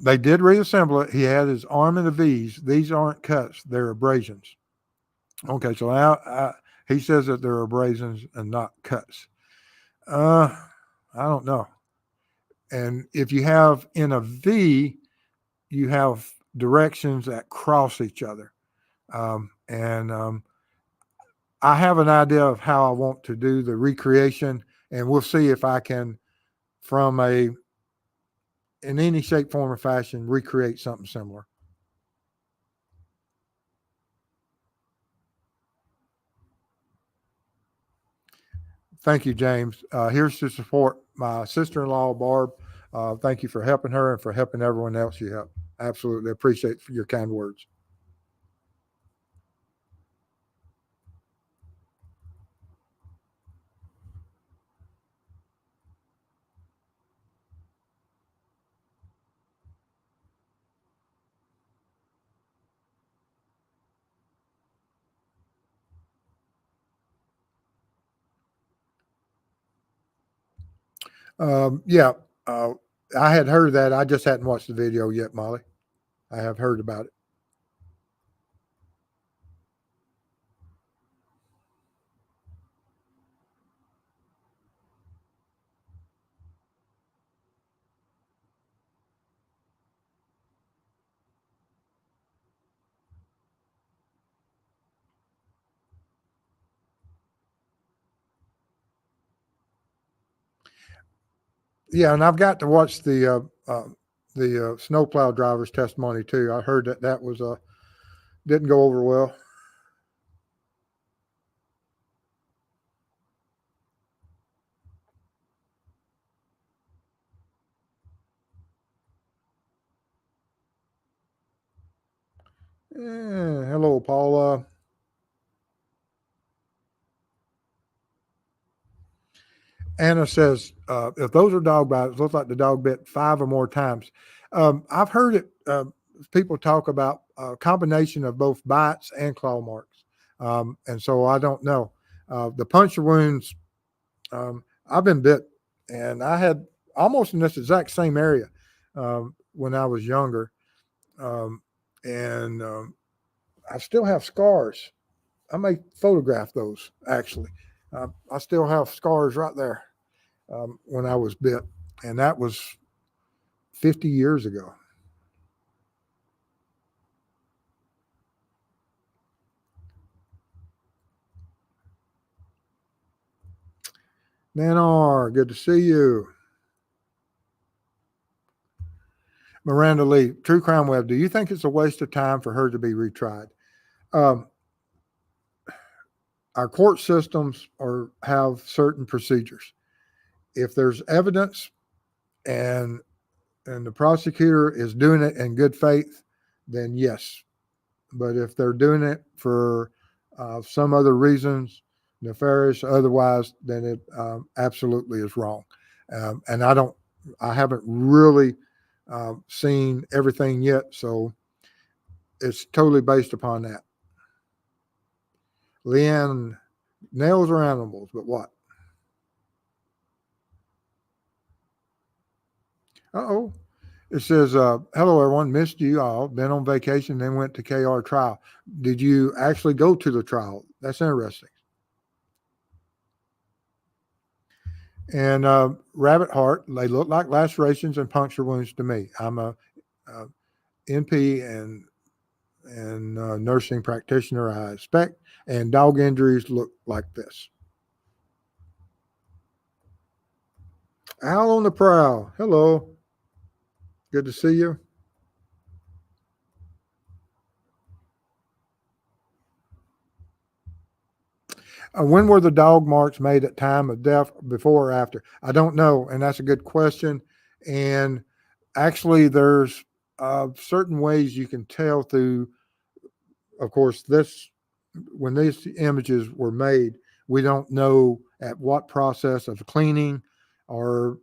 They did reassemble it. He had his arm in a V's. These aren't cuts; they're abrasions. Okay, so now he says that they're abrasions and not cuts. Uh, I don't know. And if you have in a V, you have directions that cross each other. And I have an idea of how I want to do the recreation, and we'll see if I can, from in any shape, form, or fashion, recreate something similar. Thank you, James. Here's to support my sister-in-law, Barb. Thank you for helping her and for helping everyone else you help. Absolutely appreciate your kind words. Yeah, I had heard that. I just hadn't watched the video yet, Molly. I have heard about it. Yeah, and I've got to watch the snowplow driver's testimony too. I heard that that was didn't go over well. Hello, Paula. Anna says, if those are dog bites, it looks like the dog bit 5 or more times. I've heard it. People talk about a combination of both bites and claw marks, and so I don't know. The puncture wounds. I've been bit and I had almost in this exact same area when I was younger, um, and I still have scars. I may photograph those actually. I still have scars right there when I was bit, and that was 50 years ago. Nanar, good to see you. Miranda Lee, True Crime Web, do you think it's a waste of time for her to be retried? Um, our court systems have certain procedures. If there's evidence and the prosecutor is doing it in good faith, then yes. But if they're doing it for some other reasons, nefarious, otherwise, then it absolutely is wrong. And I haven't really seen everything yet, so it's totally based upon that. Leanne, nails are animals, but what? Uh-oh. It says, hello, everyone. Missed you all. Been on vacation, then went to KR trial. Did you actually go to the trial? That's interesting. And rabbit heart, they look like lacerations and puncture wounds to me. I'm a NP and nursing practitioner, I expect, and dog injuries look like this. Al on the prowl. Hello. Good to see you. When were the dog marks made at time of death, before or after? I don't know, and that's a good question. And actually, there's certain ways you can tell through. Of course, this when these images were made, we don't know at what process of cleaning or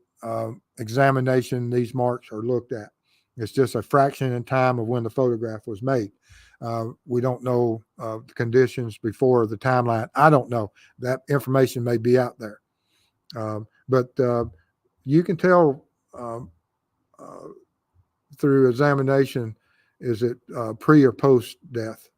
examination these marks are looked at. It's just a fraction in time of when the photograph was made. We don't know the conditions before the timeline. I don't know. That information may be out there. But you can tell uh, through examination, is it pre or post death?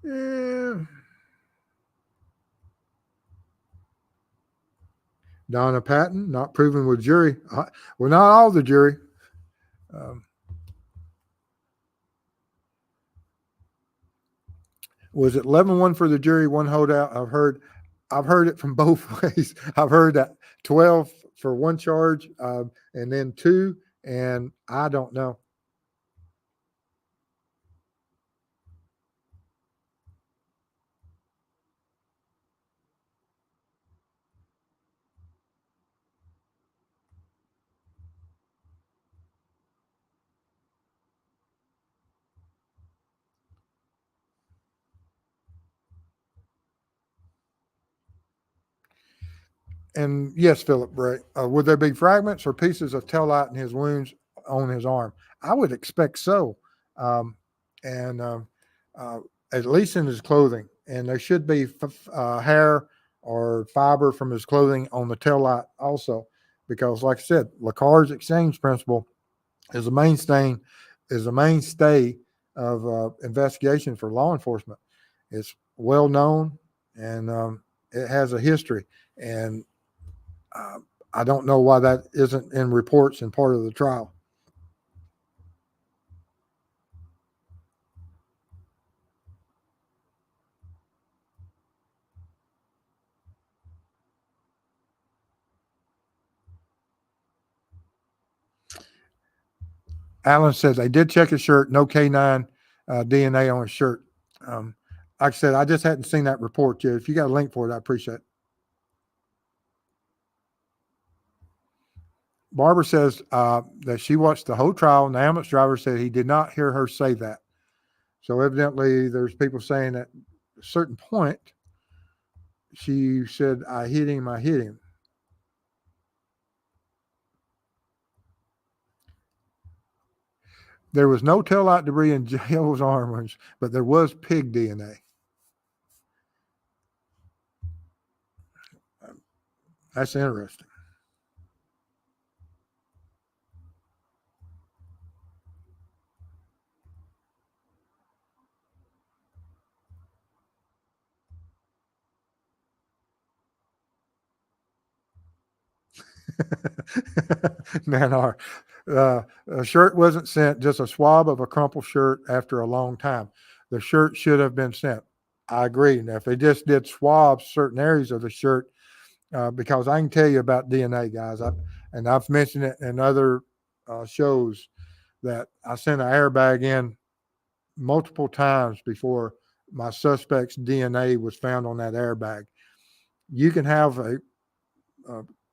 Yeah. Donna Patton, not proven with jury. Well, not all the jury. Um, was it 11-1 for the jury, one holdout? I've heard it from both ways. I've heard that 12 for one charge, and then two, and I don't know. And yes, Philip Bray, would there be fragments or pieces of taillight in his wounds on his arm? I would expect so, um, and uh, at least in his clothing. And there should be hair or fiber from his clothing on the taillight also, because, like I said, Lacar's exchange principle is a mainstay of investigation for law enforcement. It's well known, and it has a history. And uh, I don't know why that isn't in reports and part of the trial. Alan says they did check his shirt, no K9 DNA on his shirt. Um, like I said, I just hadn't seen that report yet. If you got a link for it, I appreciate it. Barbara says that she watched the whole trial, and the ambulance driver said he did not hear her say that. So evidently, there's people saying at a certain point, she said, I hit him, I hit him. There was no taillight debris in Joe's armors, but there was pig DNA. That's interesting. Man, a shirt wasn't sent, just a swab of a crumpled shirt after a long time. The shirt should have been sent. I agree. Now, if they just did swabs certain areas of the shirt, because I can tell you about DNA, guys, and I've mentioned it in other shows that I sent an airbag in multiple times before my suspect's DNA was found on that airbag. You can have a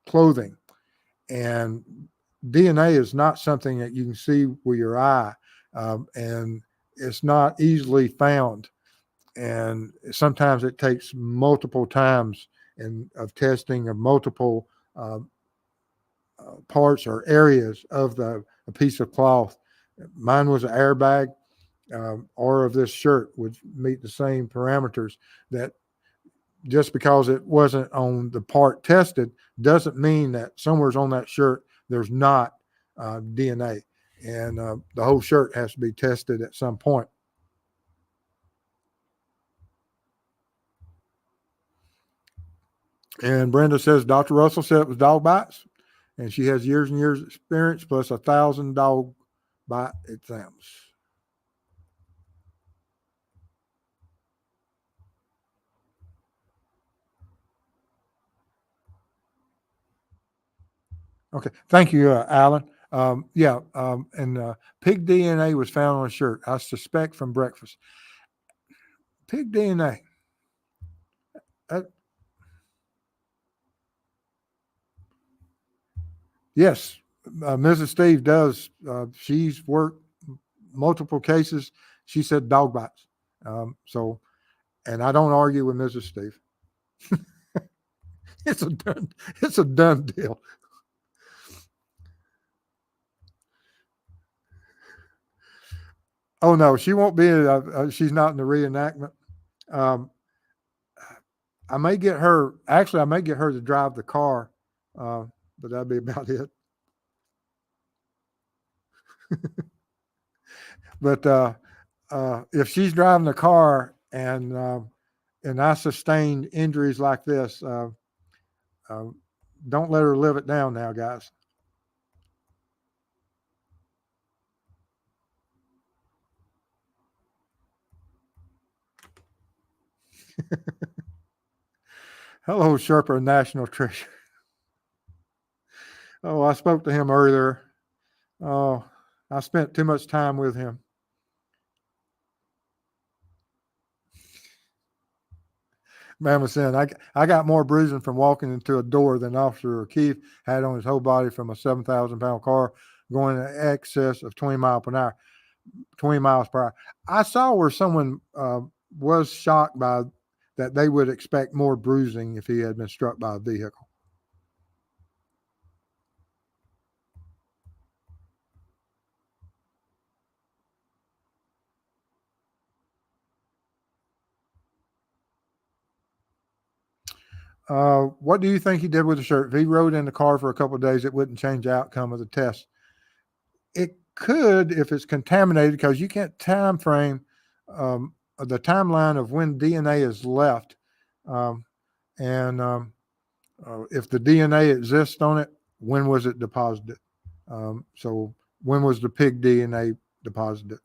clothing, and DNA is not something that you can see with your eye, and it's not easily found. And sometimes it takes multiple times of testing of multiple parts or areas of a piece of cloth. Mine was an airbag, or of this shirt would meet the same parameters. That just because it wasn't on the part tested doesn't mean that somewhere's on that shirt there's not DNA, and the whole shirt has to be tested at some point. And Brenda says Dr. Russell said it was dog bites, and she has years and years experience plus 1,000 dog bite exams. Okay, thank you, Alan. And pig DNA was found on a shirt. I suspect from breakfast. Pig DNA. Yes, Mrs. Steve does. She's worked multiple cases. She said dog bites. And I don't argue with Mrs. Steve. It's a done deal. Oh no, she won't be. She's not in the reenactment. I may get her. Actually, I may get her to drive the car, but that'd be about it. But if she's driving the car and I sustained injuries like this, don't let her live it down now, guys. Hello, Sherpa National Treasure. Oh, I spoke to him earlier. Oh, I spent too much time with him. Man was saying, I got more bruising from walking into a door than Officer O'Keefe had on his whole body from a 7,000-pound car going in excess of 20 miles per hour. I saw where someone was shocked by that they would expect more bruising if he had been struck by a vehicle. What do you think he did with the shirt? If he rode in the car for a couple of days, it wouldn't change the outcome of the test. It could if it's contaminated, because you can't time frame the timeline of when DNA is left. And if the DNA exists on it, when was it deposited? So when was the pig DNA deposited?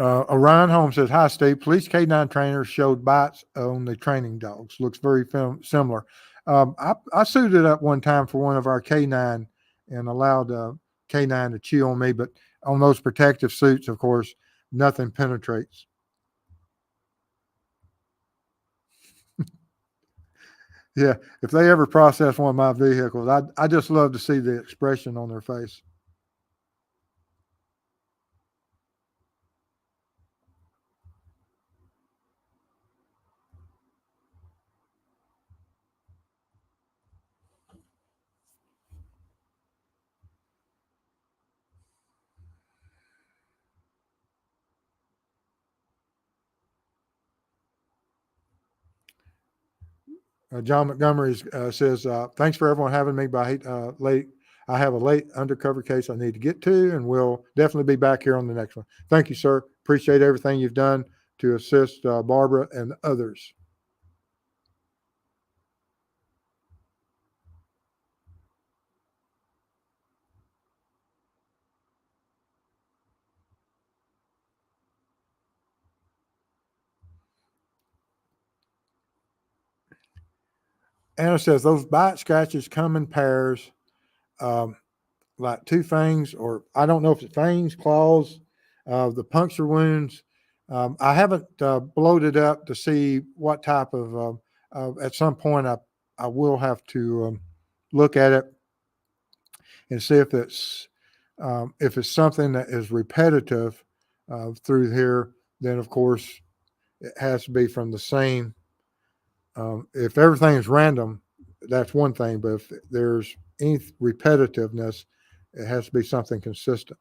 Orion Holmes says, "Hi, Steve. Police K9 trainers showed bites on the training dogs. Looks very similar." I suited up one time for one of our K9 and allowed canine to chew on me, but on those protective suits, of course, nothing penetrates. Yeah, if they ever process one of my vehicles, I just love to see the expression on their face. John Montgomery says, "Thanks for everyone having me. But late, I have a late undercover case I need to get to, and we'll definitely be back here on the next one. Thank you, sir. Appreciate everything you've done to assist Barbara and others." Anna says those bite scratches come in pairs, um, like two fangs, or I don't know if it's fangs, claws, the puncture wounds. I haven't blowed it up to see what type of. At some point, I will have to look at it and see if it's something that is repetitive through here. Then, of course, it has to be from the same. If everything is random, that's one thing. But if there's any repetitiveness, it has to be something consistent.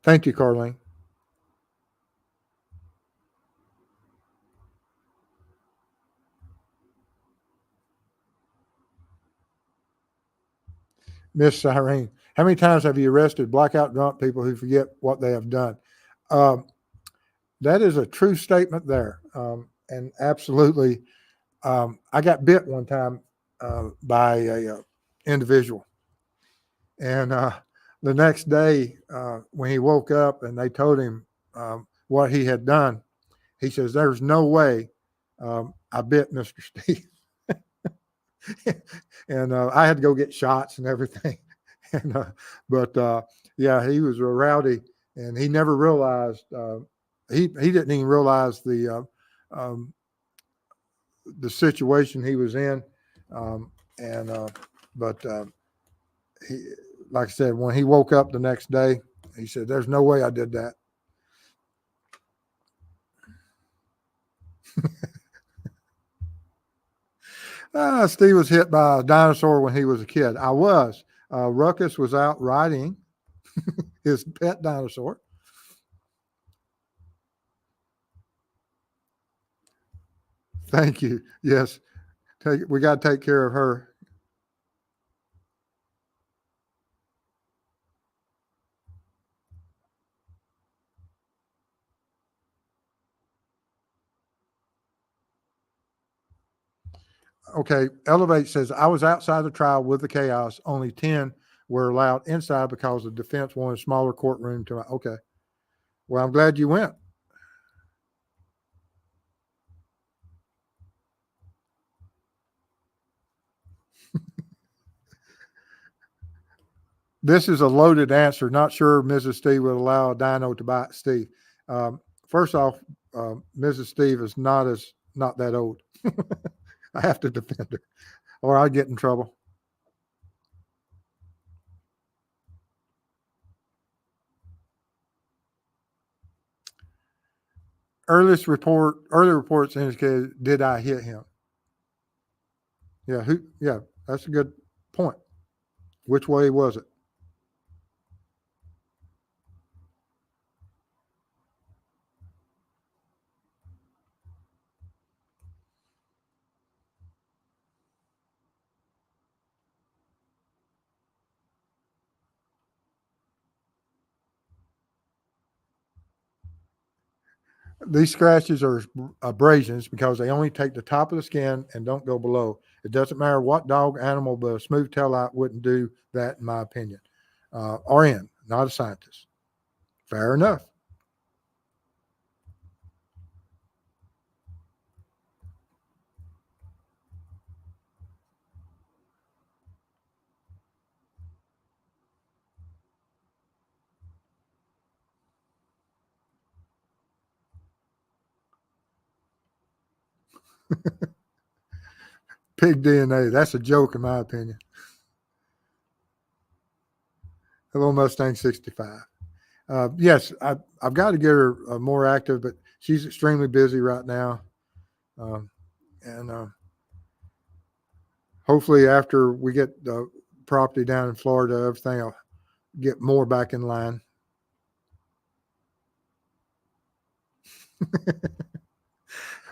Thank you, Carlene. Miss Irene, how many times have you arrested blackout drunk people who forget what they have done? Um, that is a true statement there. And absolutely, I got bit one time by a individual. And the next day, when he woke up and they told him what he had done, he says, "There's no way I bit Mr. Steve." And I had to go get shots and everything. And but yeah, he was a rowdy, and he never realized he didn't even realize the situation he was in, and but he, like I said, when he woke up the next day, he said, "There's no way I did that." Steve was hit by a dinosaur when he was a kid. I was. Ruckus was out riding his pet dinosaur. Thank you. Yes, we got to take care of her. Okay, Elevate says, "I was outside the trial with the chaos. Only 10 were allowed inside because the defense wanted a smaller courtroom to." Okay. Well, I'm glad you went. This is a loaded answer. Not sure Mrs. Steve would allow a dino to bite Steve. First off, Mrs. Steve is not that old. I have to defend her, or I'd get in trouble. Early reports indicated, did I hit him? Yeah, who? Yeah, that's a good point. Which way was it? These scratches are abrasions because they only take the top of the skin and don't go below. It doesn't matter what dog, animal, but a smooth tail light wouldn't do that, in my opinion. RN, not a scientist. Fair enough. Pig DNA. That's a joke, in my opinion. Hello, Mustang 65. Yes, I've got to get her more active, but she's extremely busy right now. And hopefully after we get the property down in Florida, everything will get more back in line.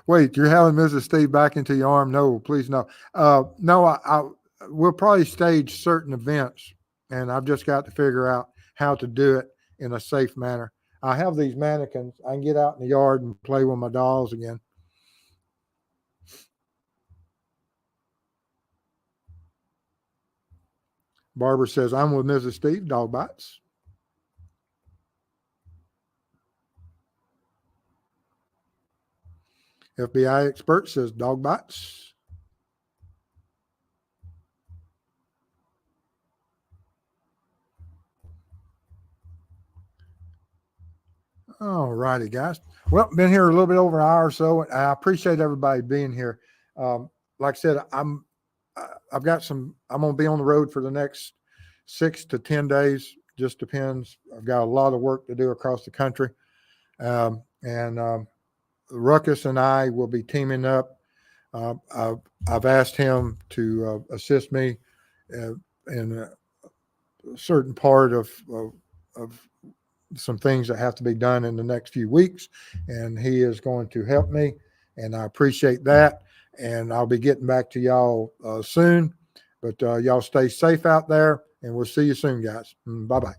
Wait, you're having Mrs. Steve back into your arm? No, please no. No, we'll probably stage certain events, and I've just got to figure out how to do it in a safe manner. I have these mannequins. I can get out in the yard and play with my dolls again. Barbara says, I'm with Mrs. Steve, dog bites. FBI expert says, dog bites. All righty, guys. Well, been here a little bit over an hour or so. I appreciate everybody being here. Like I said, I've got some. I'm going to be on the road for the next 6 to 10 days. Just depends. I've got a lot of work to do across the country, and Ruckus and I will be teaming up. I've asked him to assist me in a certain part of some things that have to be done in the next few weeks, and he is going to help me, and I appreciate that. And I'll be getting back to y'all soon, but y'all stay safe out there, and we'll see you soon, guys. Bye-bye.